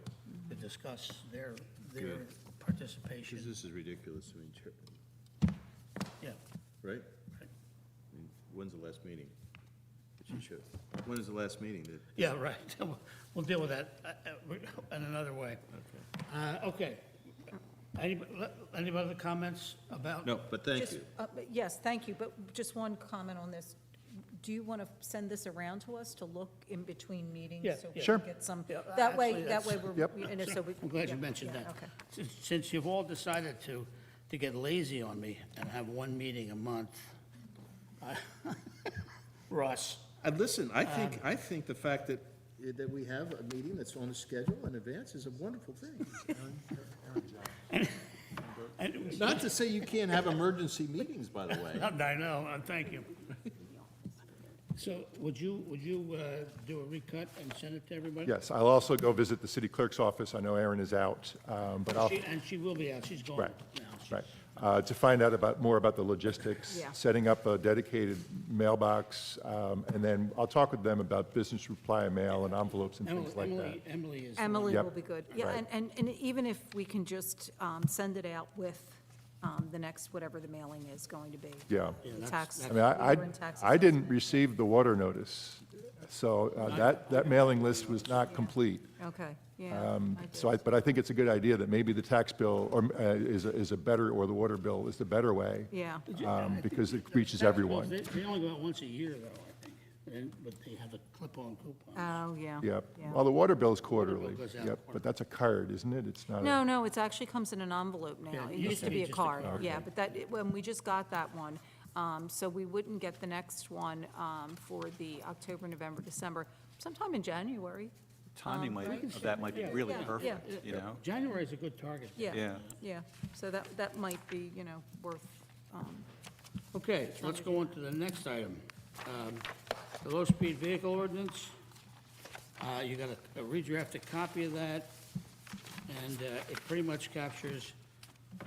to discuss their Good. participation. this is ridiculous, Yeah. right? I mean, when's the last meeting? When is the last meeting that? Yeah, right. We'll deal with that in another way. Okay. Any other comments about? No, but thank Just, you. but yes, thank you, but just one comment on this. Do you want to send this around to us to look in between meetings? Yeah, so we yeah. Sure. can get some, Yeah, that way actually, we're. Yep. So we. I'm glad you yeah, mentioned yeah, that. Okay. Since you've all decided to get lazy on me and have one meeting a month, Ross, And listen, I think the fact that we have a meeting that's on the schedule in advance is a wonderful thing. Not to say you can't have emergency meetings, by the way. I know, thank you. So would you do a recut and send it to everybody? Yes, I'll also go visit the city clerk's office. I know Erin is out, but I'll, And she will be out, she's going right, now. right. To find out more about the logistics, Yeah. setting up a dedicated mailbox, and then I'll talk with them about business reply mail and envelopes and things like that. Emily is. Emily Yep. will be good. Yeah, Right. and even if we can just send it out with the next, whatever the mailing is going to be. Yeah. The tax. I mean, water and tax I didn't assessment. receive the water notice, so that mailing list was not complete. Okay, Yeah, I So but I think it's a good idea that maybe the tax bill or is a better, or the water bill is the better way. Yeah. Because it reaches Tax everyone. bills, They only go out once a year, though, I think, but they have a clip-on coupon. Oh, yeah. Yep. Yeah. Well, the water bill is quarterly. goes out Yep, quarterly. but that's a card, isn't it? It's not a. No, it actually comes in an envelope now. Yeah, It used to be a just a card, card. yeah, but when we just got that one, so we wouldn't get the next one for the October, November, December, sometime in January. Timing of that might be really perfect, you know? January is a good target. Yeah. Yeah, so that might be, worth, Okay, let's go on to the next item. The low-speed vehicle ordinance. You got a redrafted copy of that, and it pretty much captures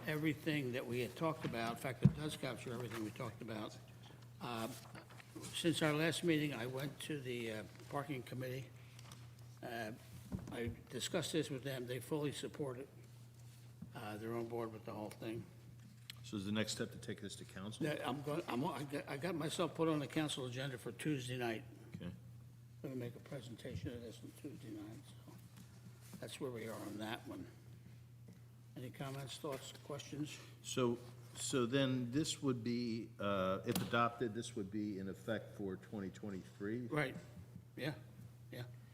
everything that we had talked about. In fact, it does capture everything we talked about. Since our last meeting, I went to the parking committee. I discussed this with them. They fully support it. They're on board with the whole thing. So is the next step to take this to council? Yeah, I got myself put on the council agenda for Tuesday night. Okay. Going to make a presentation of this on Tuesday night, so that's where we are on that one. Any comments, thoughts, questions? So then this would be, if adopted, this would be in effect for 2023? Right, yeah,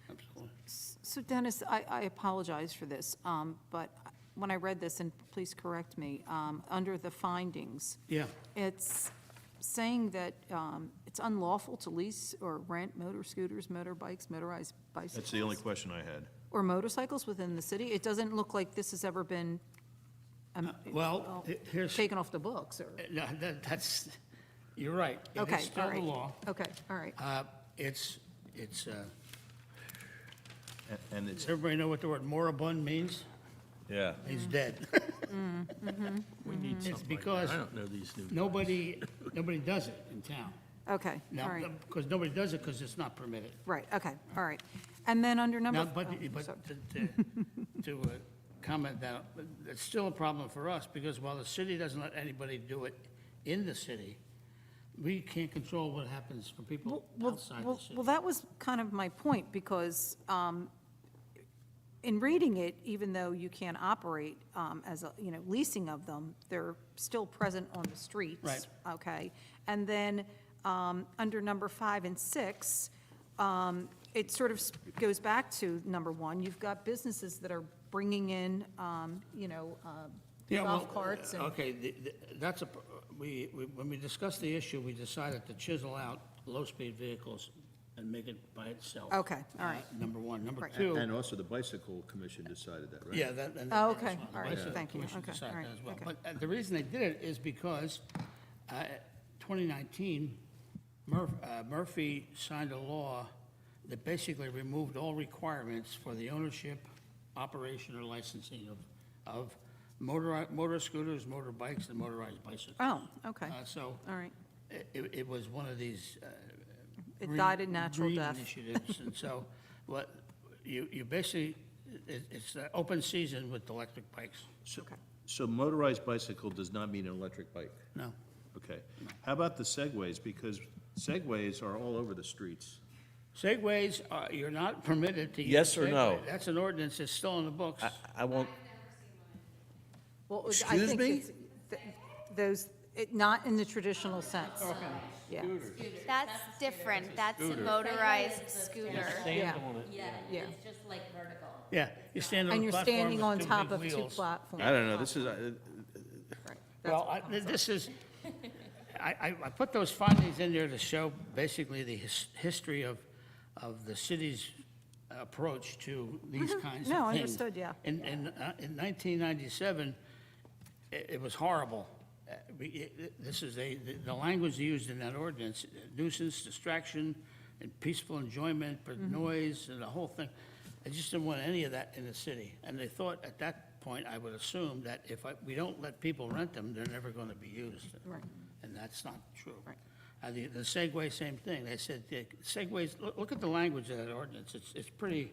absolutely. so Dennis, I apologize for this, but when I read this, and please correct me, under the findings, Yeah, it's saying that it's unlawful to lease or rent motor scooters, motorbikes, motorized bicycles. That's the only question I had. Or motorcycles within the city? It doesn't look like this has ever been well, here's, taken off the books, or, no, that's, you're right. It okay, is still all the right. law. Okay, all right. It's, And does it's, everybody know what the word moribund means? yeah. He's dead. We need something like because that. I don't know these new. Nobody does it in town. Okay, all Now, right, because nobody does it because it's not permitted. right, okay, all right. And then under number. Now, but sorry. to comment that, it's still a problem for us, because while the city doesn't let anybody do it in the city, we can't control what happens for people outside the city. Well, that was kind of my point, because in reading it, even though you can't operate as a, leasing of them, they're still present on the streets. Right. Okay? And then under number 5 and 6, it sort of goes back to number 1. You've got businesses that are bringing in, Yeah, well, golf carts and. Okay, that's when we discussed the issue, we decided to chisel out low-speed vehicles and make it by itself. Okay, all right. Number one. Number Right. two. And also the bicycle commission decided that, right? Yeah, that. and Oh, that's okay. what the All right. Bicycle Thank you. Commission Okay. decided All right. that as well. Okay. But the reason they did it is because 2019, Murphy signed a law that basically removed all requirements for the ownership, operation, or licensing of motor scooters, motorbikes, and motorized bicycles. Oh, okay, So all right. it was one of these. It died a natural green death. Initiatives, and so what, you basically, it's open season with electric bikes. So motorized bicycle does not mean an electric bike? No. Okay. How about the Segways? Because Segways are all over the streets. Segways, you're not permitted to use. Yes or no? Segway. That's an ordinance that's still in the books. I won't, Well, I Excuse think me? it's- those, not in the traditional sense. Yeah, That's different. That's a motorized scooter. Stand Yeah. on it. yeah. It's just like vertical. Yeah, you stand on And a you're platform standing with on two top big of two wheels. platforms. I don't know, this is, Right. Well, this is, I put those findings in there to show basically the history of the city's approach to these kinds of things. No, understood, yeah. In 1997, it was horrible. This is the language used in that ordinance, nuisance, distraction, and peaceful enjoyment, but noise, and the whole thing. I just didn't want any of that in the city. And they thought at that point, I would assume that if we don't let people rent them, they're never going to be used. Right. And that's not true. Right. The Segway, same thing. They said, Segways, look at the language of that ordinance. It's pretty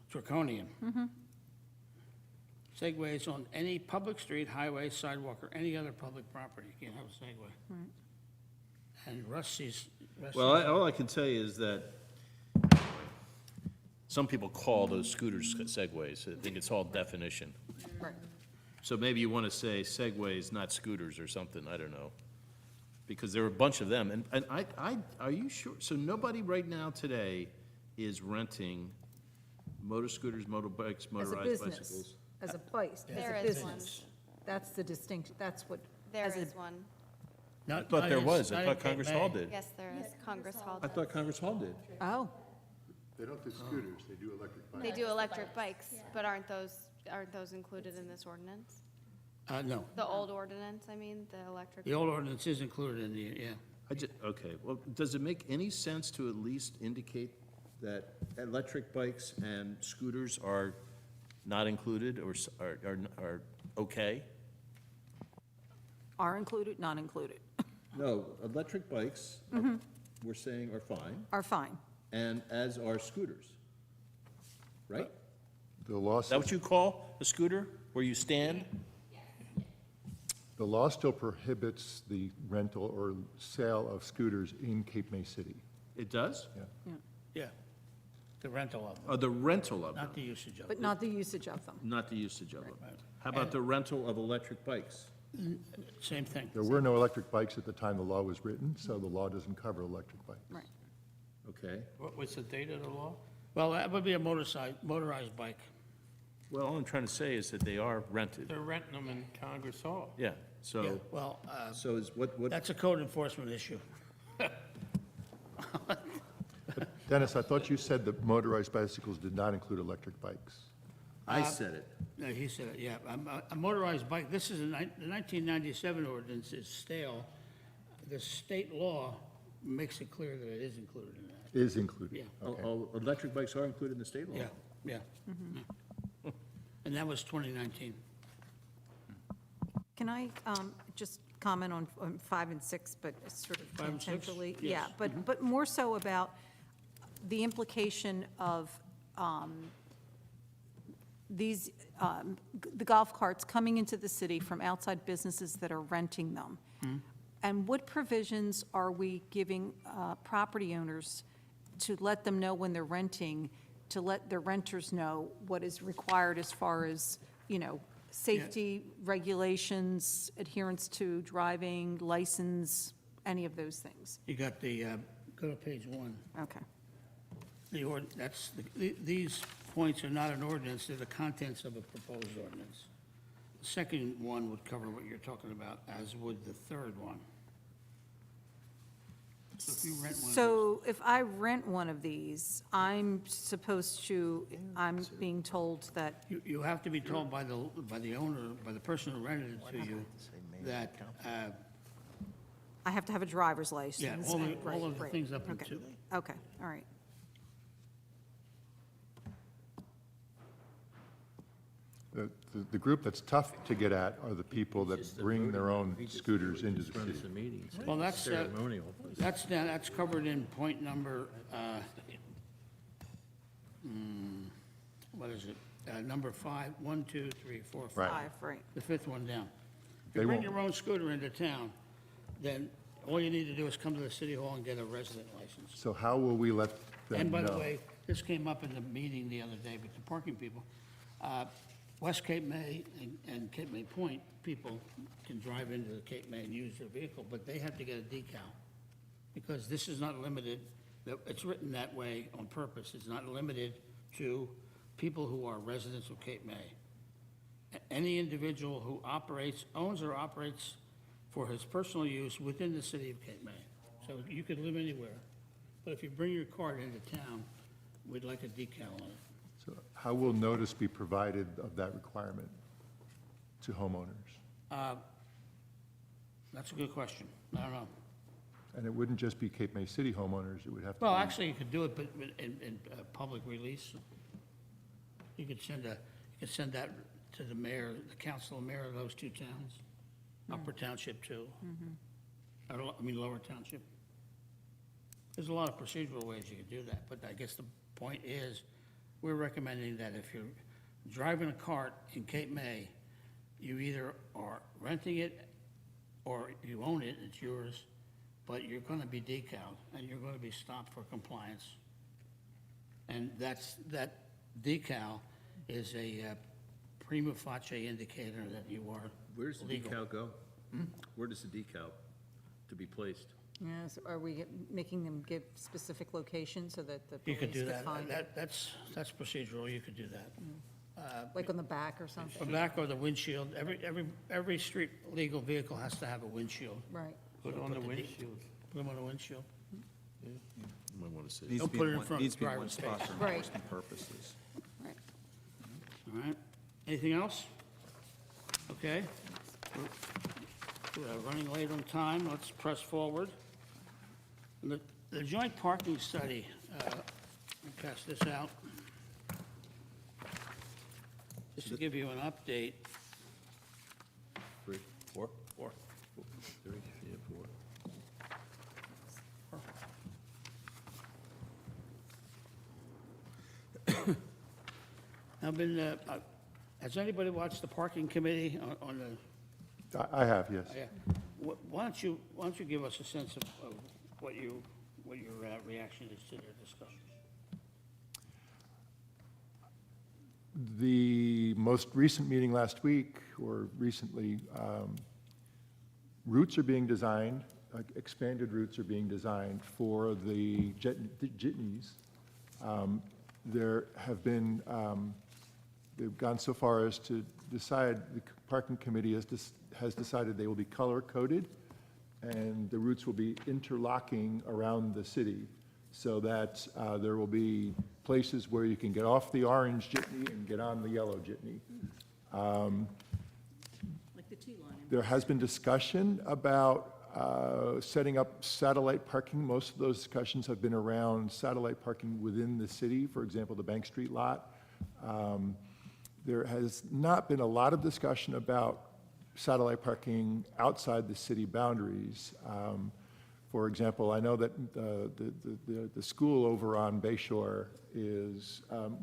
draconian. Segways on any public street, highway, sidewalk, or any other public property. You can't have a Segway. And Russ sees. well, all I can tell you is that Some people call those scooters Segways. I think it's all definition. Right. So maybe you want to say Segways, not scooters or something, I don't know. Because there are a bunch of them. And are you sure? So nobody right now today is renting motor scooters, motorbikes, As a motorized business, bicycles? as a place, as There a is one. business. That's the distinction, that's what. There as a- is one. I thought there was. I thought Congress Hall did. Yes, there is. Congress Hall I does. thought Congress Hall did. Oh, They don't do scooters, they do electric bikes. They do electric bikes, but aren't those included in this ordinance? No, The old ordinance, I mean, the electric. the old ordinance is included in the, yeah. Okay, well, does it make any sense to at least indicate that electric bikes and scooters are not included or are okay? are included, not included, No, electric bikes, we're saying are fine, are fine. and as are scooters, right? The law, Is that what you call a scooter, where you stand? the law still prohibits the rental or sale of scooters in Cape May City. It does? Yeah, the rental of them, The rental of them, not the usage of But them. not the usage of them. not the usage of them. Right. How about the rental of electric bikes? Same thing. There were no electric bikes at the time the law was written, so the law doesn't cover electric bikes. Right. Okay, What was the date of the law? Well, that would be a motorized bike. well, all I'm trying to say is that they are rented, They're renting them in Congress Hall. yeah, Yeah, so, well, so is what, that's a code enforcement issue. Dennis, I thought you said that motorized bicycles did not include electric bikes. I said it. No, he said it, yeah. A motorized bike, this is the 1997 ordinance is stale. The state law makes it clear that it is included in that. Is included? Yeah. Okay. Electric bikes are included in the state law? Yeah, yeah. Yeah. And that was 2019. Can I just comment on 5 and 6, but sort of 5 and 6? tangentially? Yes. Yeah, but more so about the implication of these, the golf carts coming into the city from outside businesses that are renting them. And what provisions are we giving property owners to let them know when they're renting, to let their renters know what is required as far as, safety regulations, adherence to driving, license, any of those things? You got the, go to page 1. Okay. These points are not an ordinance, they're the contents of a proposed ordinance. The second one would cover what you're talking about, as would the third one. So if you rent one of these. So if I rent one of these, I'm supposed to, I'm being told that, You have to be told by the owner, by the person who rented it to you, that, I have to have a driver's license. yeah, all Right, of the right. things up Okay. into. Okay, all right. The group that's tough to get at are the people that bring their own scooters into the city. meetings. Well, that's, Ceremonial. that's covered in point number, what is it? Number 5, 1, 2, 3, 4, 5. Right. 5, right. The fifth one down. If They you bring won't- your own scooter into town, then all you need to do is come to the city hall and get a resident license. So how will we let them know? And by the way, this came up in the meeting the other day with the parking people. West Cape May and Cape May Point, people can drive into the Cape May and use their vehicle, but they have to get a decal. Because this is not limited, it's written that way on purpose. It's not limited to people who are residents of Cape May. Any individual who owns or operates for his personal use within the city of Cape May. So you could live anywhere, but if you bring your cart into town, we'd like a decal on it. So how will notice be provided of that requirement to homeowners? That's a good question. I don't know. And it wouldn't just be Cape May City homeowners, it would have to be. Well, actually, you could do it, but in public release. You could send that to the mayor, the council and mayor of those two towns, Upper Township too. Lower Township. There's a lot of procedural ways you could do that, but I guess the point is, we're recommending that if you're driving a cart in Cape May, you either are renting it or you own it, it's yours, but you're gonna be decaled and you're gonna be stopped for compliance. And that decal is a prima facie indicator that you are Where does the legal. decal go? Where does the decal to be placed? Yes, are we making them give specific locations so that the You police could do could that. find it? That's procedural, you could do that. Like on the back or The something? back or the windshield, every street legal vehicle has to have a windshield. Right. Put it on the Put the de- windshield. Put them on the windshield. You might want to say. Needs Don't to be put it in one- front of needs the to be one driver's spot face. for Right. enforcement purposes. Right. All right. Anything else? Okay. We're running late on time. Let's press forward. The joint parking study, let me pass this out. Just to give you an update. 3, 4? Four. 3, yeah, 4. Has anybody watched the parking committee on the, I have, yes. yeah. Why don't you give us a sense of what your reaction is to their discussions? The most recent meeting last week, or recently, routes are being designed, expanded routes are being designed for the jitneys. There have been, they've gone so far as to decide, the parking committee has decided they will be color-coded, and the routes will be interlocking around the city, so that there will be places where you can get off the orange jitney and get on the yellow jitney. Like the T-line. There has been discussion about setting up satellite parking. Most of those discussions have been around satellite parking within the city, for example, the Bank Street lot. There has not been a lot of discussion about satellite parking outside the city boundaries. For example, I know that the school over on Bayshore is,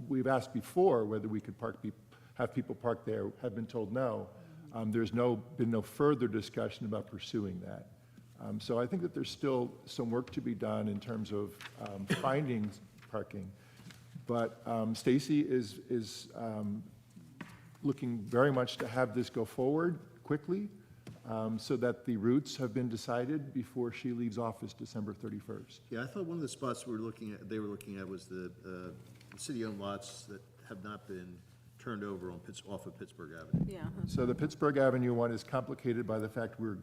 we've asked before whether we could have people park there, have been told no. There's been no further discussion about pursuing that. So I think that there's still some work to be done in terms of finding parking. But Stacy is looking very much to have this go forward quickly, so that the routes have been decided before she leaves office December 31st. Yeah, I thought one of the spots they were looking at was the city-owned lots that have not been turned over off of Pittsburgh Avenue. Yeah. So the Pittsburgh Avenue one is complicated by the fact we're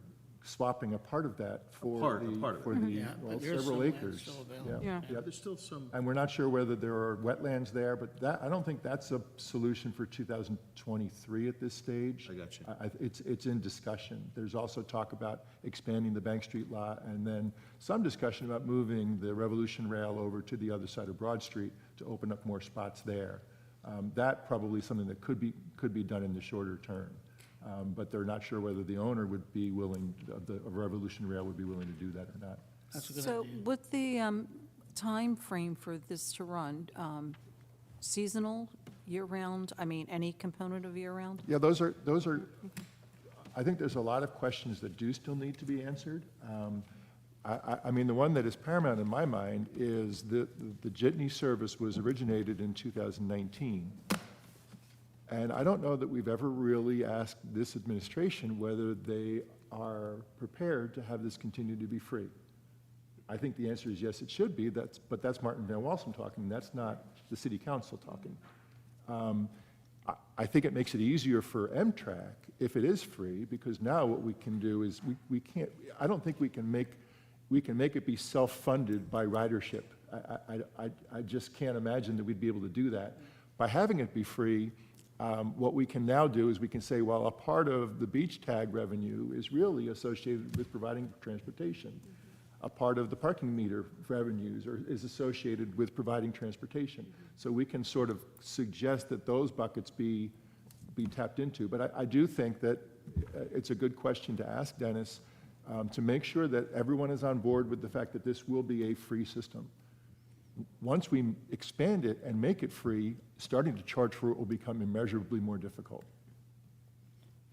swapping a part of that for part of it. Yeah, well, but there's several some land acres. still available. Yeah. Yeah, there's still some, And we're not sure whether there are wetlands there, but that, I don't think that's a solution for 2023 at this stage. I got you. It's in discussion. There's also talk about expanding the Bank Street lot, and then some discussion about moving the Revolution Rail over to the other side of Broad Street to open up more spots there. That probably something that could be done in the shorter term. But they're not sure whether the owner would be willing, of Revolution Rail would be willing to do that or not. That's a good So idea. with the time frame for this to run, seasonal, year-round, I mean, any component of year-round? Yeah, those are, I think there's a lot of questions that do still need to be answered. I mean, the one that is paramount in my mind is the jitney service was originated in 2019. And I don't know that we've ever really asked this administration whether they are prepared to have this continue to be free. I think the answer is yes, it should be, but that's Martin Van Walsum talking, that's not the city council talking. I think it makes it easier for Mtrac if it is free, because now what we can do is we can't, I don't think we can make it be self-funded by ridership. I just can't imagine that we'd be able to do that. By having it be free, what we can now do is we can say, well, a part of the beach tag revenue is really associated with providing transportation. A part of the parking meter revenues is associated with providing transportation. So we can sort of suggest that those buckets be tapped into. But I do think that it's a good question to ask Dennis, to make sure that everyone is on board with the fact that this will be a free system. Once we expand it and make it free, starting to charge for it will become immeasurably more difficult.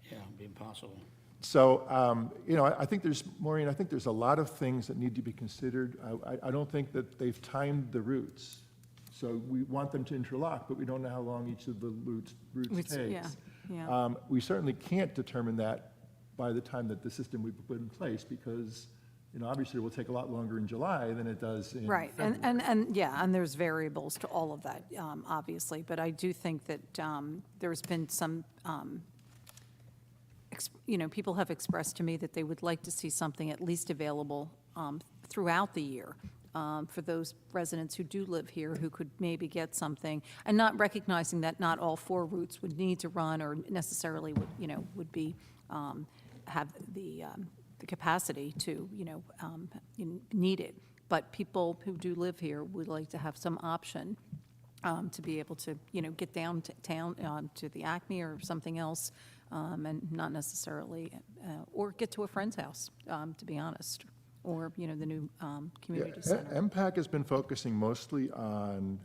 Yeah, it'd be impossible. So, you know, I think there's, Maureen, I think there's a lot of things that need to be considered. I don't think that they've timed the routes. So we want them to interlock, but we don't know how long each of the routes It's- takes. yeah, yeah. We certainly can't determine that by the time that the system we put in place, because, obviously it will take a lot longer in July than it does in Right, February. and yeah, and there's variables to all of that, obviously, but I do think that there's been some, people have expressed to me that they would like to see something at least available throughout the year for those residents who do live here, who could maybe get something, and not recognizing that not all 4 routes would need to run or necessarily would be, have the capacity to, need it. But people who do live here would like to have some option to be able to, get downtown to the Acme or something else, and not necessarily, or get to a friend's house, to be honest, or, the new community center. MPAC has been focusing mostly on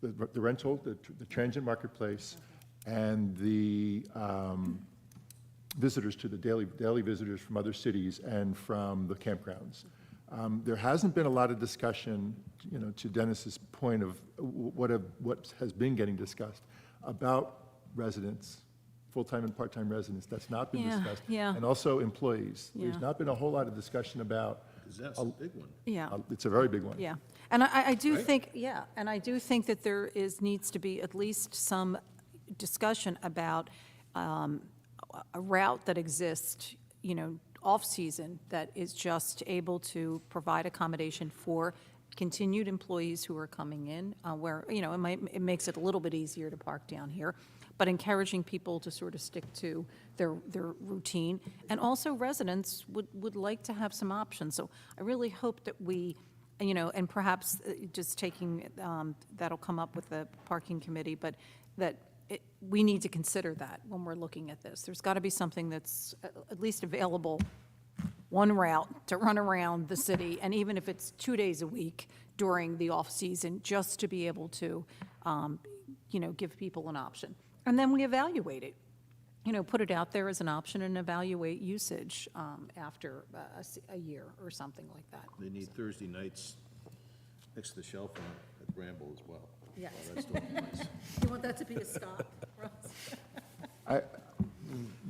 the rental, the transient marketplace, and the visitors to the daily visitors from other cities and from the campgrounds. There hasn't been a lot of discussion, to Dennis's point of what has been getting discussed about residents, full-time and part-time residents. That's not been Yeah, discussed. yeah. And also employees. There's Yeah. not been a whole lot of discussion about. Because that's a big one. Yeah. It's a very big one. Yeah, and I do think, and I do think that there needs to be at least some discussion about a route that exists, off-season, that is just able to provide accommodation for continued employees who are coming in, where, it makes it a little bit easier to park down here, but encouraging people to sort of stick to their routine. And also residents would like to have some options. So I really hope that we, and perhaps just taking, that'll come up with the parking committee, but that we need to consider that when we're looking at this. There's got to be something that's at least available, one route to run around the city, and even if it's 2 days a week during the off-season, just to be able to, give people an option. And then we evaluate it, put it out there as an option and evaluate usage after a year or something like that. They need Thursday nights next to the shell front at Bramble as well. Yes. While that's still in place. You want that to be a stop, Russ?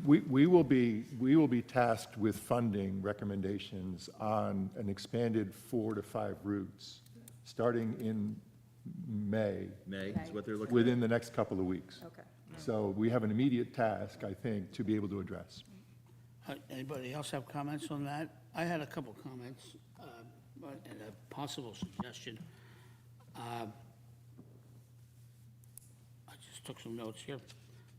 We will be tasked with funding recommendations on an expanded 4 to 5 routes, starting in May, May is what they're looking at. within the next couple of weeks. Okay. So we have an immediate task, I think, to be able to address. Anybody else have comments on that? I had a couple comments and a possible suggestion. I just took some notes here.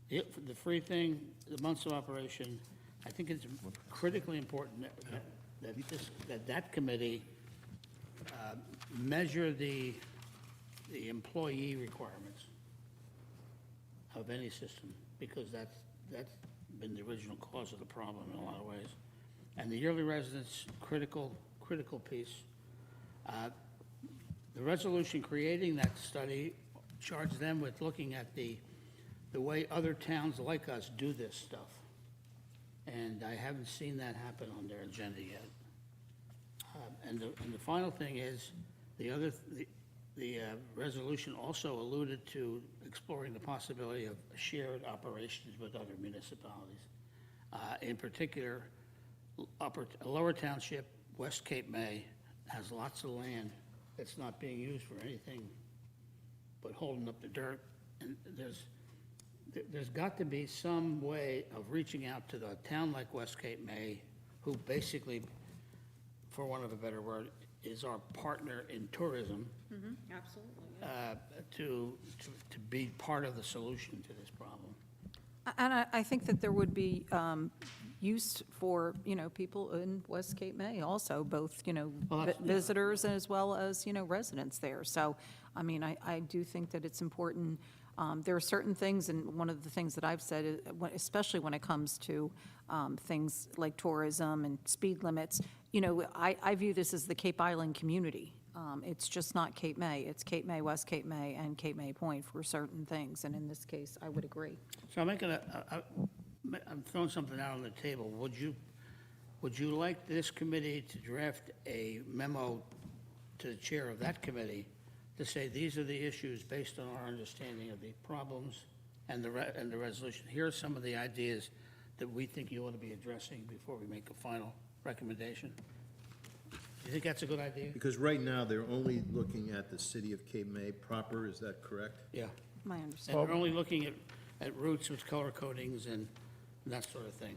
The free thing, the months of operation, I think it's critically important that committee measure the employee requirements of any system, because that's been the original cause of the problem in a lot of ways. And the yearly residents, critical piece. The resolution creating that study charged them with looking at the way other towns like us do this stuff. And I haven't seen that happen on their agenda yet. And the final thing is, the resolution also alluded to exploring the possibility of shared operations with other municipalities. In particular, Lower Township, West Cape May, has lots of land that's not being used for anything but holding up the dirt. And there's got to be some way of reaching out to the town like West Cape May, who basically, for want of a better word, is our partner in tourism. To be part of the solution to this problem. And I think that there would be use for, people in West Cape May also, both, visitors as well as, residents there. So, I mean, I do think that it's important. There are certain things, and one of the things that I've said, especially when it comes to things like tourism and speed limits, I view this as the Cape Island community. It's just not Cape May. It's Cape May, West Cape May, and Cape May Point for certain things. And in this case, I would agree. So I'm throwing something out on the table. Would you like this committee to draft a memo to the chair of that committee to say, these are the issues based on our understanding of the problems and the resolution. Here are some of the ideas that we think you ought to be addressing before we make a final recommendation. Do you think that's a good idea? Because right now, they're only looking at the city of Cape May proper, is that correct? Yeah. My And understanding. we're only looking at routes with color codings and that sort of thing.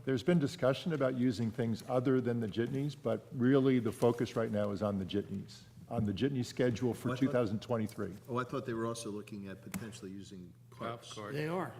There's been discussion about using things other than the jitneys, but really the focus right now is on the jitneys, on the jitney schedule for What? 2023. Oh, I thought they were also looking at potentially using carts. They are.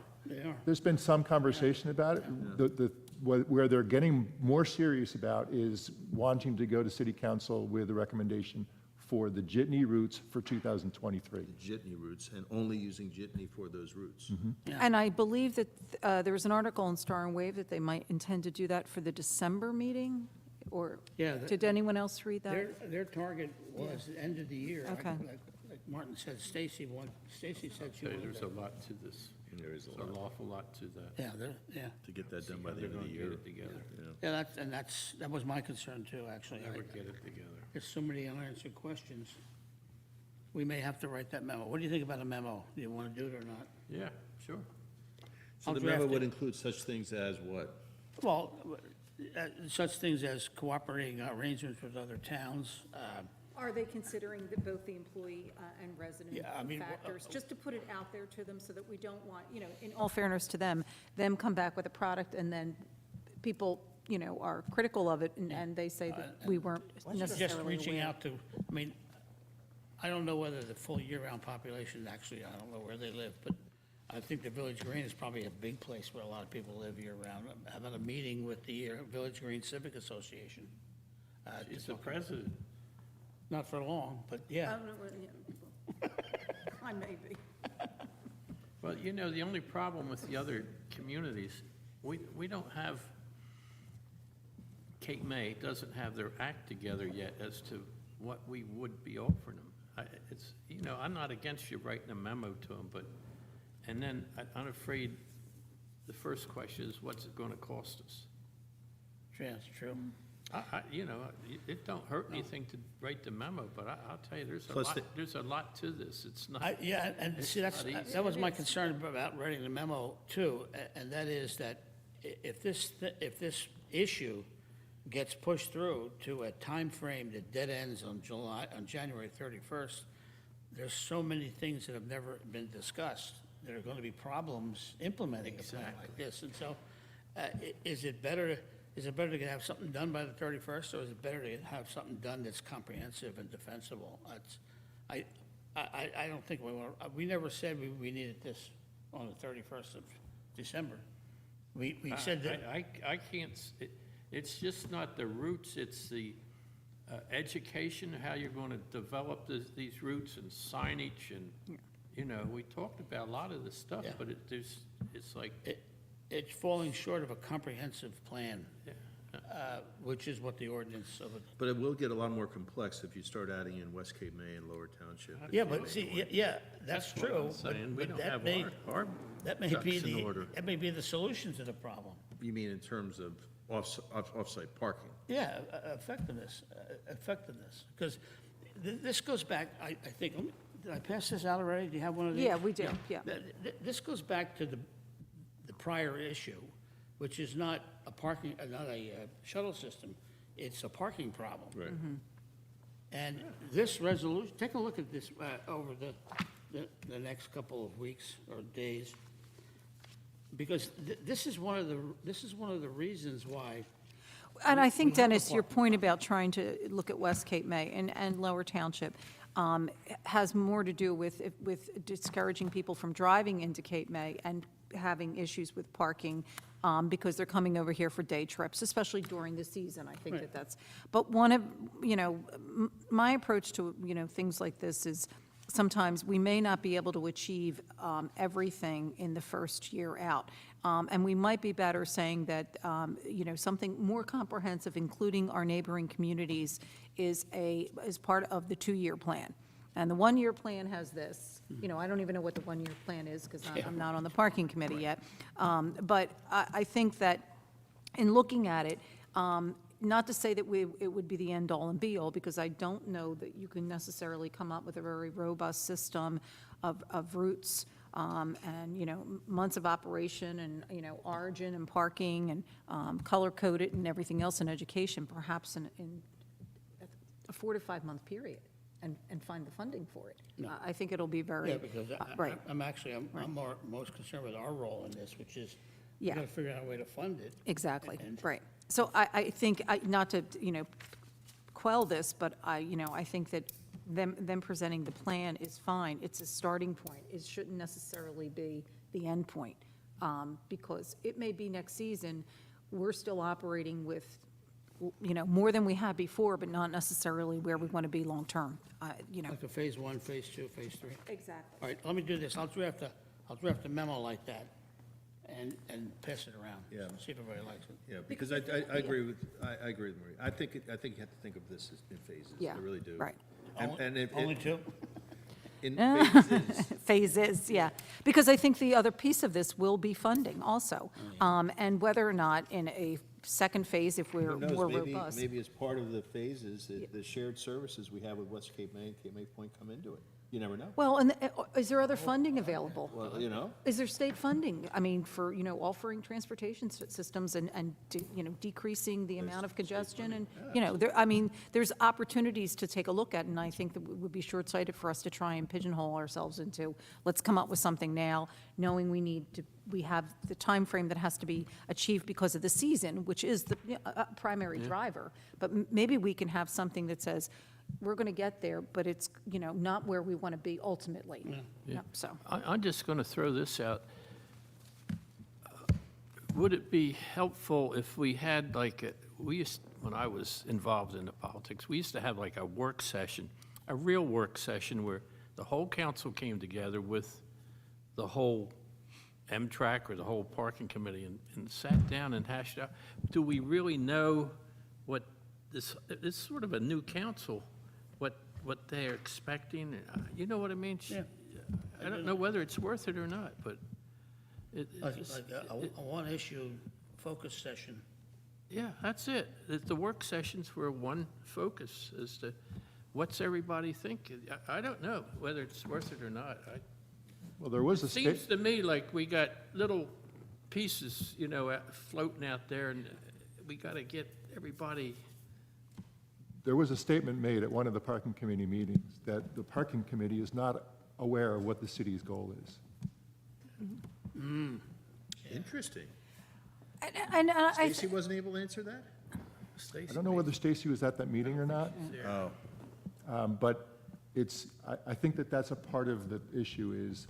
There's been some conversation about it. Where they're getting more serious about is wanting to go to city council with a recommendation for the jitney routes for 2023. The jitney routes, and only using jitney for those routes. And I believe that there was an article in Star and Wave that they might intend to do that for the December meeting, or Yeah, did anyone else read that? Their target was the end of the year. Okay. Like Martin said, Stacy said she Hey, wanted there's a to. lot to this. There is a There's an lot awful lot to that. Yeah, to get that done by the They're end of the gonna year. get it together. yeah, that was my concern too, actually. Never get it together. There's so many unanswered questions. We may have to write that memo. What do you think about a memo? Do you want to do it or not? Yeah, sure. So I'll the memo draft would it. include such things as what? Well, such things as cooperating arrangements with other towns. Are they considering both the employee and resident Yeah, I mean, factors? Just to put it out there to them so that we don't want, in all fairness to them come back with a product and then people, are critical of it and they say that we weren't Just necessarily reaching aware. out to, I mean, I don't know whether the full year-round population, actually, I don't know where they live, but I think the Village Green is probably a big place where a lot of people live year-round. How about a meeting with the Village Green Civic Association? to She's the talk- president. Not for long, but I yeah. don't know what- I may be. Well, the only problem with the other communities, we don't have, Cape May doesn't have their act together yet as to what we would be offering them. I'm not against you writing a memo to them, but, and then I'm afraid the first question is, what's it gonna cost us? Yeah, it's true. It don't hurt anything to write the memo, but I'll tell you, Plus there's a lot to this. It's not. Yeah, and see, It's not easy. that was my concern about writing the memo too, and that is that if this issue gets pushed through to a time frame that dead ends on January 31st, there's so many things that have never been discussed. There are going to be problems implementing a plan like this, and so is it better to have something done by the 31st, or is it better to have something done that's comprehensive and defensible? I don't think we never said we needed this on the 31st of December. We said that. I can't, it's just not the routes, it's the education, how you're going to develop these routes and signage and, we talked about a lot of this stuff, Yeah. but it's like, It's falling short of a comprehensive plan, yeah. which is what the ordinance of it. But it will get a lot more complex if you start adding in West Cape May and Lower Township. Yeah, but see, yeah, that's what true. I'm saying. We but don't that have may- our That may ducks be in order. that may be the solution to the problem. You mean in terms of off-site parking? Yeah, effectiveness, because this goes back, I think, did I pass this out already? Do you have one of these? Yeah, we did, yeah. This goes back to the prior issue, which is not a shuttle system, it's a parking problem. Right. And this resolution, take a look at this over the next couple of weeks or days, because this is one of the reasons why. And I we think, have a Dennis, your park. point about trying to look at West Cape May and Lower Township has more to do with discouraging people from driving into Cape May and having issues with parking because they're coming over here for day trips, especially during the season. I think Right. that's, but one of, my approach to, things like this is sometimes we may not be able to achieve everything in the first year out. And we might be better saying that, something more comprehensive, including our neighboring communities, is part of the two-year plan. And the one-year plan has this. I don't even know what the one-year plan is because I'm not on the parking committee yet. But I think that in looking at it, not to say that it would be the end-all and be-all, because I don't know that you can necessarily come up with a very robust system of routes, and, months of operation and, origin and parking and color-coded and everything else in education, perhaps in a 4 to 5 month period, and find the funding for it. I think it'll be very. Yeah, because right. I'm most concerned with our role in this, which is, we Yeah. gotta figure out a way to fund it. Exactly, And- right. So I think, not to, quell this, but I think that them presenting the plan is fine. It's a starting point. It shouldn't necessarily be the end point, because it may be next season, we're still operating with, more than we had before, but not necessarily where we want to be long-term, Like a phase 1, phase 2, phase 3. Exactly. All right, let me do this. I'll draft a memo like that and pass it around. Yeah. See if everybody likes it. Yeah, because I agree with, I agree with Marie. I think you have to think of this as in phases. Yeah, I really do. right. And Only 2? in phases, Phases, yeah. Because I think the other piece of this will be funding also. And whether or not in a second phase, if we're who knows, more maybe, robust. maybe as part of the phases, the shared services we have with West Cape May and Cape May Point come into it. You never know. Well, and is there other funding available? Well, Is there state funding? I mean, for, offering transportation systems and decreasing the amount of congestion and, there's opportunities to take a look at, and I think that it would be short-sighted for us to try and pigeonhole ourselves into, let's come up with something now, knowing we have the time frame that has to be achieved because of the season, which is the primary driver. But maybe we can have something that says, we're going to get there, but it's, not where we want to be ultimately. Yeah. So, I'm just going to throw this out. Would it be helpful if we had when I was involved in the politics, we used to have like a work session, a real work session where the whole council came together with the whole Mtrac or the whole parking committee and sat down and hashed out, do we really know what this is sort of a new council, what they're expecting? You know what I mean? Yeah. I don't know whether it's worth it or not, but Like a one-issue focus session. yeah, that's it. The work sessions were one focus as to what's everybody thinking. I don't know whether it's worth it or not. Well, there was a Seems to me like we got little pieces, floating out there, and we got to get everybody. There was a statement made at one of the parking committee meetings that the parking committee is not aware of what the city's goal is. interesting. and Stacy wasn't able to answer that? I don't know whether Stacy was at that meeting or not, Oh, but I think that's a part of the issue is,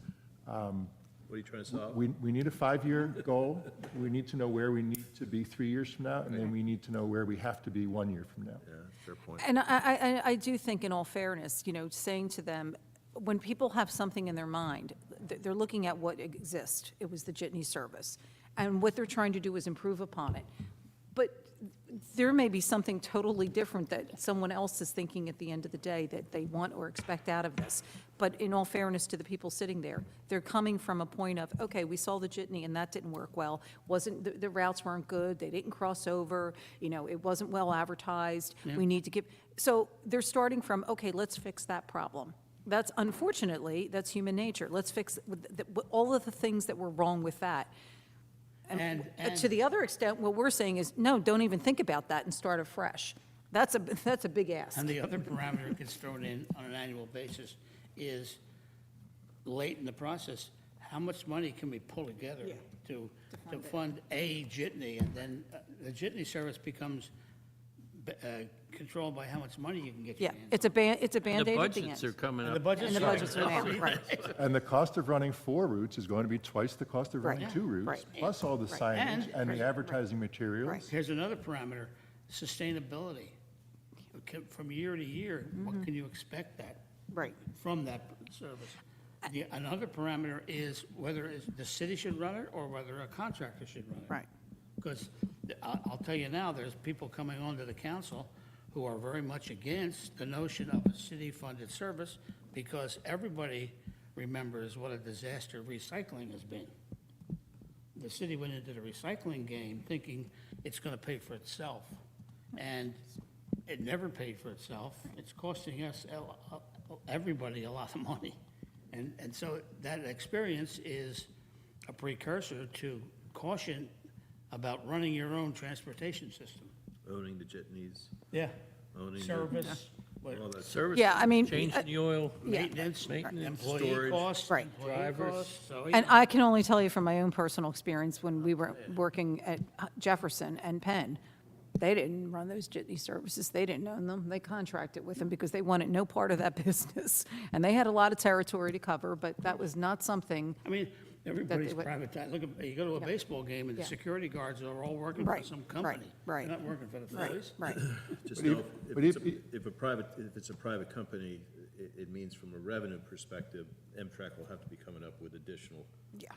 what are you trying to solve? we need a 5-year goal. We need to know where we need to be 3 years from now, and then we need to know where we have to be 1 year from now. Yeah, fair point. And I do think, in all fairness, saying to them, when people have something in their mind, they're looking at what exists. It was the jitney service. And what they're trying to do is improve upon it. But there may be something totally different that someone else is thinking at the end of the day that they want or expect out of this. But in all fairness to the people sitting there, they're coming from a point of, okay, we saw the jitney and that didn't work well. The routes weren't good, they didn't cross over, it wasn't well advertised. We need to so they're starting from, okay, let's fix that problem. That's, unfortunately, that's human nature. Let's fix all of the things that were wrong with that. And to the other extent, what we're saying is, no, don't even think about that and start afresh. That's a big ask. And the other parameter that gets thrown in on an annual basis is, late in the process, how much money can we pull together to fund a jitney? And then the jitney service becomes controlled by how much money you can get your Yeah, hands it's a The Band-Aid at the budgets are end. coming on. up. The budget's And the budget's sorry. are down, right. And the cost of running 4 routes is going to be twice the cost of running Right, 2 routes, right. plus all the Right. signage and Right. the advertising materials. Right. Here's another parameter, sustainability. From year to year, what can you expect Right. from that service? Another parameter is whether the city should run it or whether a contractor should run it. Right. Because I'll tell you now, there's people coming onto the council who are very much against the notion of a city-funded service, because everybody remembers what a disaster recycling has been. The city went into the recycling game thinking it's going to pay for itself, and it never paid for itself. It's costing us, everybody, a lot of money. And so that experience is a precursor to caution about running your own transportation system. Owning the jitneys, Yeah. owning the. Service, all that. Service. Yeah, I mean, Changing the oil. maintenance, Maintenance, employee storage. costs. Right. employee Drivers. costs, so, and I can only tell you from my own personal experience, when we were working at Jefferson and Penn, they didn't run those jitney services, they didn't own them, they contracted with them because they wanted no part of that business. And they had a lot of territory to cover, but that was not something, I mean, everybody's would- privatized. Look, you go to a baseball game and the Yeah. security guards are all working for Right, some right, company. right. They're not working for the right, Phillies. right. Just But know, if- if but it's if- if it's a private company, it means from a revenue perspective, Mtrac will have to be coming up with additional, Yeah.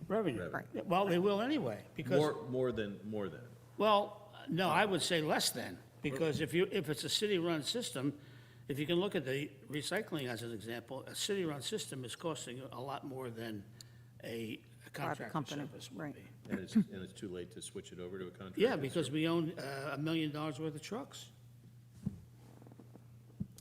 Revenue. Right. Well, they will anyway, because, more than. well, no, I would say less than, because if it's a city-run system, if you can look at the recycling as an example, a city-run system is costing a lot more than a contracted company, service would right. be. And it's too late to switch it over to a contract? Yeah, because we own $1 million worth of trucks.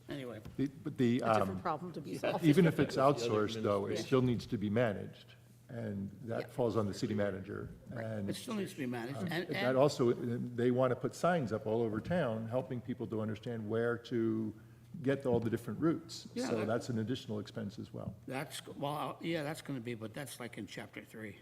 Anyway, But the, A different problem to be solved. even if it's outsourced, though, it still needs to be managed, and Yeah. that falls on the city manager. And it still needs to be managed, and, that also, they want to put signs up all over town, helping people to understand where to get all the different routes. Yeah, So that- that's an additional expense as well. that's, well, yeah, that's gonna be, but that's like in chapter 3.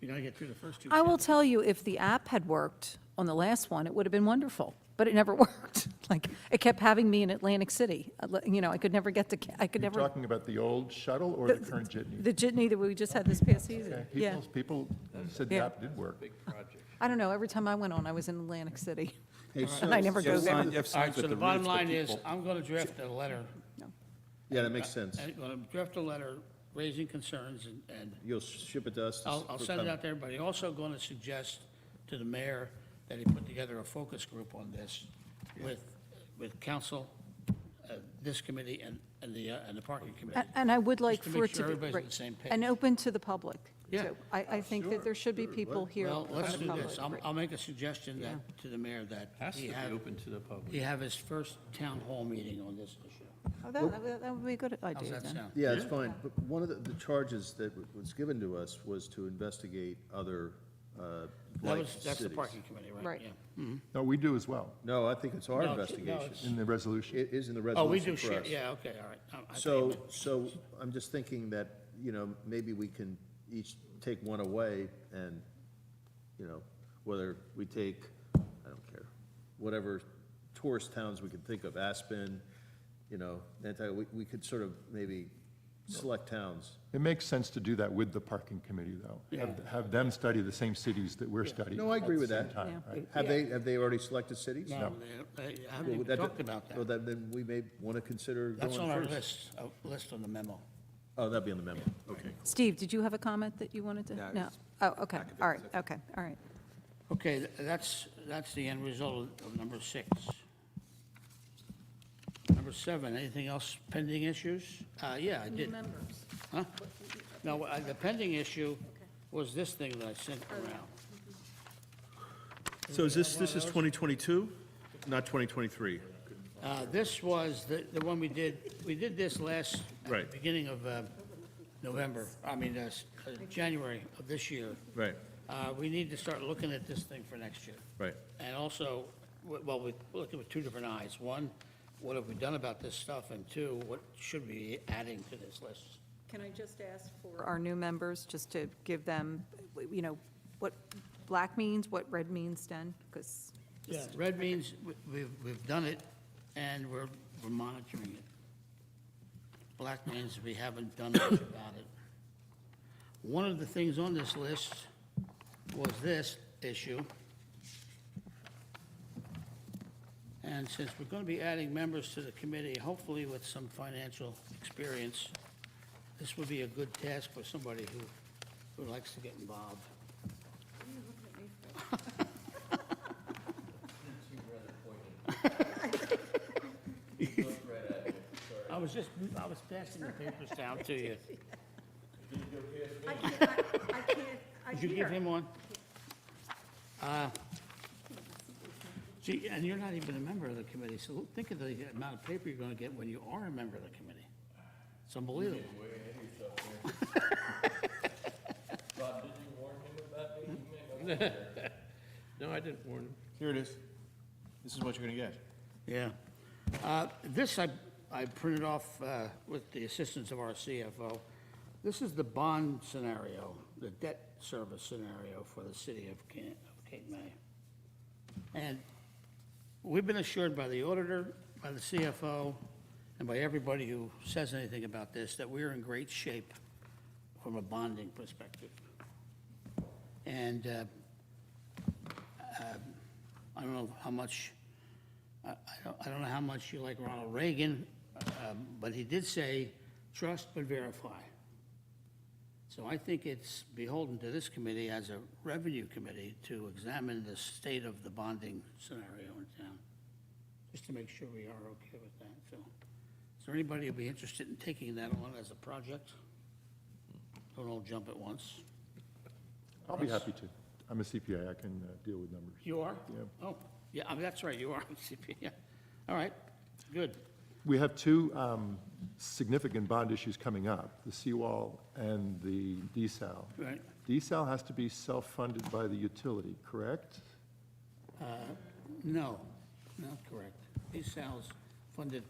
We gotta get through the first two. I will tell you, if the app had worked on the last one, it would have been wonderful, but it never worked. Like, it kept having me in Atlantic City. You know, I could never get to, I could You're never, talking about the old shuttle or the current jitney? the jitney that we just had this past season. Okay, Yeah. People said the Yeah. app did work. I don't know, every time I went on, I was in Atlantic City. Hey, And I never You go have there. signs- you have All right, signs so with the the bottom routes, but line is, people- I'm gonna draft a letter. Yeah, that makes sense. I'm gonna draft a letter raising concerns, and You'll ship it to us? I'll for send it comment. out to everybody. Also gonna suggest to the mayor that he put together a focus group on this with council, this committee, and the parking committee. And I would like to for make it to sure be, everybody's on right, the same page. and open to the public, Yeah. too. I think that there should be people here Well, from let's the do public. this. right. I'll make a suggestion to the mayor that Has to he be have, open to the public. he have his first town hall meeting on this issue. Oh, that would be a good How's idea, that then. sound? Yeah, it's fine, but one of the charges that was given to us was to investigate other, like That's the cities. parking committee, right? Right. Yeah. Mhm. No, we do as well, No, I think it's our No, investigation. it's- in the resolution. It is in the Oh, we resolution do for share, us. yeah, okay, all right. I thought you So, meant- so I'm just thinking that, maybe we can each take one away and, whether we take, I don't care, whatever tourist towns we can think of, Aspen, we could sort of maybe select towns. It makes sense to do that with the parking committee, though. Have them study the same cities that we're studying. No, I agree at the with same that. time, right? Have they already selected cities? No, they haven't even Well, talked about Well, that. then we may want to consider going That's on our first. list on the memo. Oh, that'd be on the memo, okay. Steve, did you have a comment that you wanted to? No, No? it's Oh, okay, all right, okay, all right. Okay, that's the end result of number 6. Number 7, anything else pending issues? Yeah, I did. Huh? No, the pending issue was this thing that I sent around. So is this 2022, not 2023? This was the one we did this last, at Right. the beginning of November, January of this year. Right, We need to start looking at this thing for next year. right. And also, well, we look at it with two different eyes. One, what have we done about this stuff? And two, what should we be adding to this list? Can I just ask for our new members, just to give them, what black means, what red means, Den? Because, Yeah, red means we've done it, and we're monitoring it. Black means we haven't done much about it. One of the things on this list was this issue. And since we're going to be adding members to the committee, hopefully with some financial experience, this would be a good task for somebody who likes to get involved. I was passing the papers down to you. Did you give him one? See, and you're not even a member of the committee, so think of the amount of paper you're gonna get when you are a member of the committee. It's unbelievable. Way ahead of yourself there. Bob, did you warn him about me? You may not want to. No, I didn't warn him. Here it is. This is what you're gonna get. Yeah. This I printed off with the assistance of our CFO. This is the bond scenario, the debt service scenario for the city of Cape May. And we've been assured by the auditor, by the CFO, and by everybody who says anything about this, that we're in great shape from a bonding perspective. And I don't know how much, I don't know how much you like Ronald Reagan, but he did say, trust but verify. So I think it's beholden to this committee as a revenue committee to examine the state of the bonding scenario in town, just to make sure we are okay with that. So is there anybody who'd be interested in taking that on as a project? Don't all jump at once. I'll be happy to. I'm a CPA, I can deal with numbers. You are? Yeah. Oh, yeah, I mean, that's right, you are CP, yeah. All right, good. We have two significant bond issues coming up, the seawall and the desal. Right. Desal has to be self-funded by the utility, correct? No, not correct. These sales funded,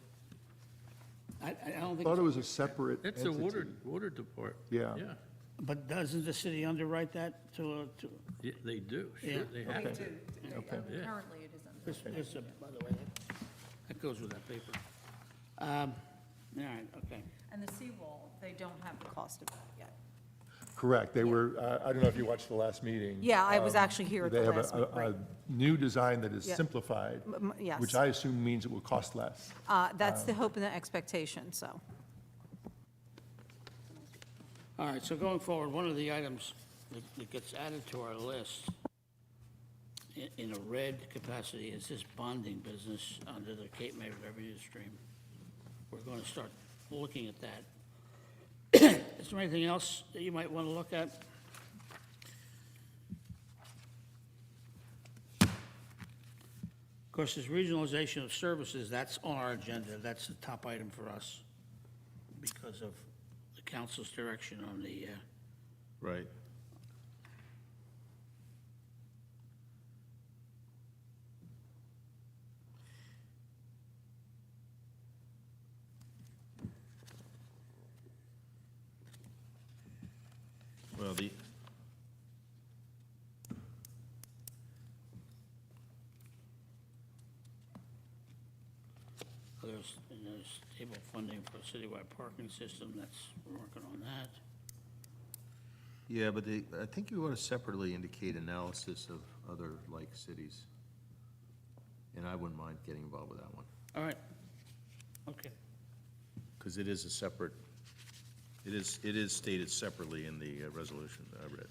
I don't I think, thought it was a separate It's a entity. water department. Yeah. Yeah, but doesn't the city underwrite that to, Yeah, they do, Yeah. sure, they have to. Okay. Yeah. Currently, it is under. this, by the way, that goes with that paper. All right, okay. And the seawall, they don't have the cost of that yet. Correct, they were, I don't know if you watched the last meeting. Yeah, I was actually here at the last They meeting, have a right. new design that is Yeah. simplified, Yes. which I assume means it will cost less. That's the hope and the expectation, so. All right, so going forward, one of the items that gets added to our list in a red capacity is this bonding business under the Cape May revenue stream. We're going to start looking at that. Is there anything else that you might want to look at? Of course, this regionalization of services, that's on our agenda. That's the top item for us because of the council's direction on the, Right. Well, there's stable funding for a citywide parking system. We're working on that. yeah, but I think you ought to separately indicate analysis of other like cities. And I wouldn't mind getting involved with that one, All right. Okay. because it is a separate, it is stated separately in the resolution that I read.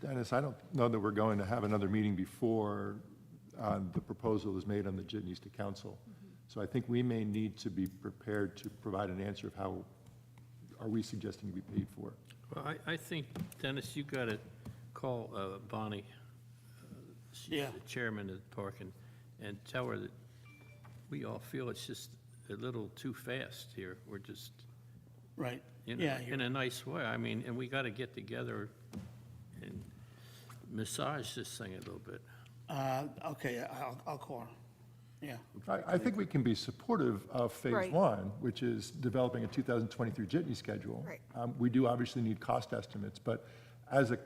Dennis, I don't know that we're going to have another meeting before the proposal is made on the Jitney's to council. So I think we may need to be prepared to provide an answer of how are we suggesting to be paid for. Well, I think, Dennis, you got to call Bonnie, she's Yeah. the chairman of the park, and tell her that we all feel it's just a little too fast here. We're just, Right. you know, Yeah, in a nice way. I mean, and we got to get together and massage this thing a little bit. okay, I'll call her. Yeah. I think we can be supportive of Phase Right. 1, which is developing a 2023 Jitney schedule. Right. We do obviously need cost estimates, but as a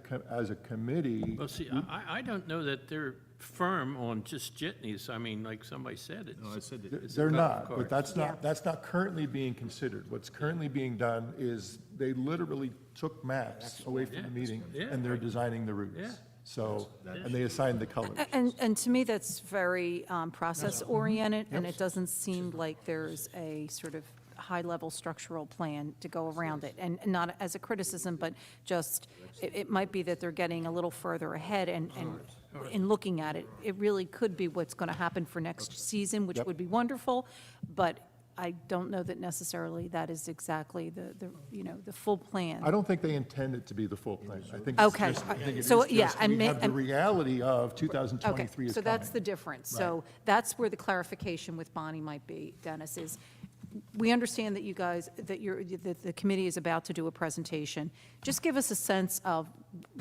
committee, Well, see, I don't know that they're firm on just jitneys. I mean, like somebody said, No, I it's, said that. it's a they're golf not, cart. but that's not currently being considered. What's currently being done is they literally took maps away from the meeting, Yeah. and they're designing the Yeah. routes. So, and they assigned the colors. And to me, that's very process-oriented, and it doesn't seem like there's a sort of high-level structural plan to go around it. And not as a criticism, but just, it might be that they're getting a little further ahead, and in looking at it, it really could be what's going to happen for next season, which Yep. would be wonderful, but I don't know that necessarily that is exactly the full plan. I don't think they intend it to be the full plan. I think it's Okay, just, I think it is so, yeah, just, and we ma- have the and- reality of Okay, 2023 is so that's the coming. difference. So that's where the clarification with Bonnie might be, Dennis, is we understand that you guys, that the committee is about to do a presentation. Just give us a sense of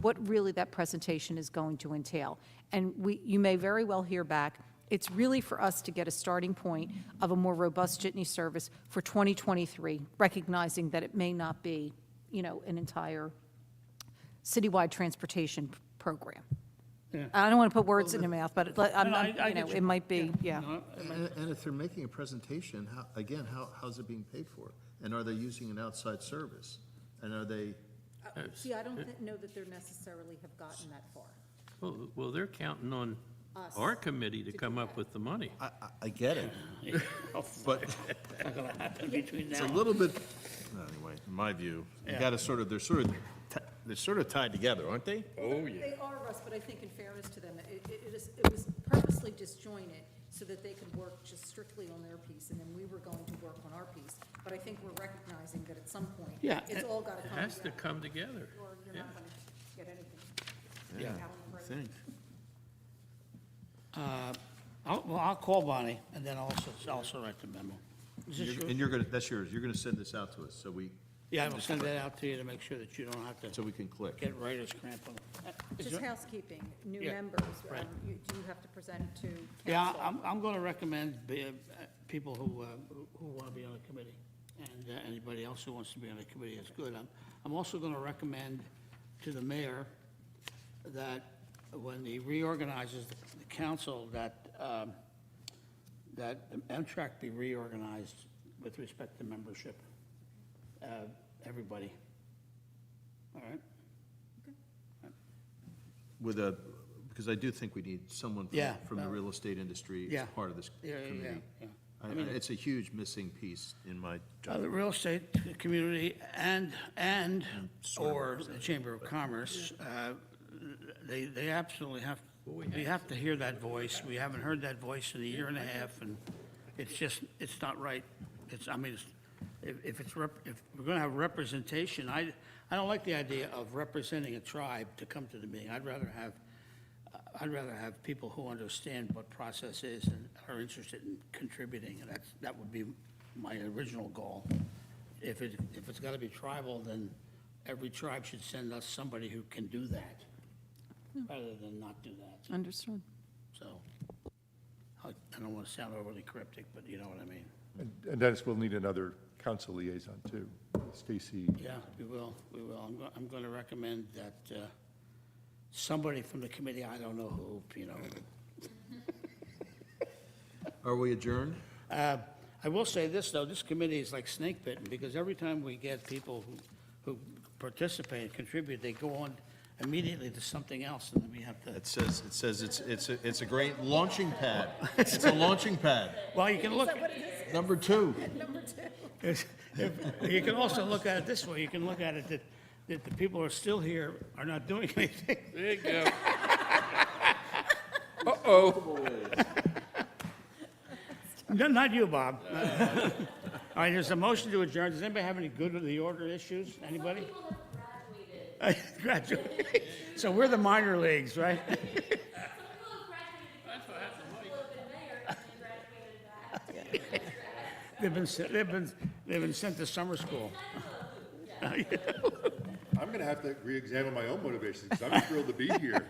what really that presentation is going to entail. And you may very well hear back, it's really for us to get a starting point of a more robust jitney service for 2023, recognizing that it may not be, an entire citywide transportation program. Yeah. I don't want to put words in your mouth, but I get it might be, yeah. No, And if they're making a presentation, how's it being paid for? And are they using an outside service? And are they, See, I don't know that they're necessarily have gotten that far. Well, they're counting on our committee to come up with the money. I get it, but Not gonna happen between it's now a and. little bit, anyway, in my view, you Yeah. gotta they're sort of tied together, aren't they? Oh, yeah. They are, Russ, but I think in fairness to them, it was purposely disjointed so that they could work just strictly on their piece, and then we were going to work on our piece. But I think we're recognizing that at some point, Yeah, it's all got to It come has to together, come together. or you're not going to get anything. Yeah. out in the road. I'll call Bonnie, and then also write the memo. Is this yours? And that's yours, you're gonna send this out to us, so we Yeah, I will send that out to you to make sure that you don't have to can click. get writer's cramp on it. Is Just there- housekeeping, new Yeah, members, right. do you have to present it to council? Yeah, I'm going to recommend people who want to be on the committee, and anybody else who wants to be on the committee is good. I'm also going to recommend to the mayor that when he reorganizes the council, that Mtrac be reorganized with respect to membership, everybody. All right? Because I do think we need someone Yeah, from the well, real estate industry yeah. as part of this Yeah, committee. yeah. It's a huge missing piece in my The judgment. real estate community or the Chamber of Commerce, they absolutely have, we have to hear that voice. We haven't heard that voice in a year and a half, and it's not right. If we're gonna have representation, I don't like the idea of representing a tribe to come to the meeting. I'd rather have people who understand what process is and are interested in contributing, and that would be my original goal. If it's gotta be tribal, then every tribe should send us somebody who can do that, rather than not do that. Understood. So, I don't wanna sound overly cryptic, but you know what I mean. And Dennis, we'll need another council liaison too. Stacy, Yeah, we will. I'm going to recommend that somebody from the committee, I don't know who, Are we adjourned? I will say this, though, this committee is like snake bitten, because every time we get people who participate and contribute, they go on immediately to something else, and then we have to, It says it's a great launching pad. It's a launching pad. well, you can look, Number 2. you can also look at it this way, you can look at it that the people who are still here are not doing anything. There you go. Uh-oh. No, not you, Bob. All right, there's a motion to adjourn. Does anybody have any good of the order issues? Anybody? Graduated. So we're the minor leagues, right? They've been sent to summer school. I'm going to have to re-examine my own motivations, because I'm thrilled to be here.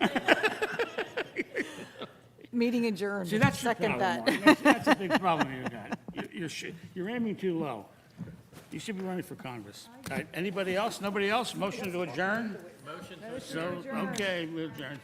Meeting adjourned. See, that's your Second problem, that. Mark. That's a big problem you got. You're aiming too low. You should be running for Congress. All right, anybody else? Nobody else? Motion to adjourn? Motion to adjourn. So, okay, we adjourn.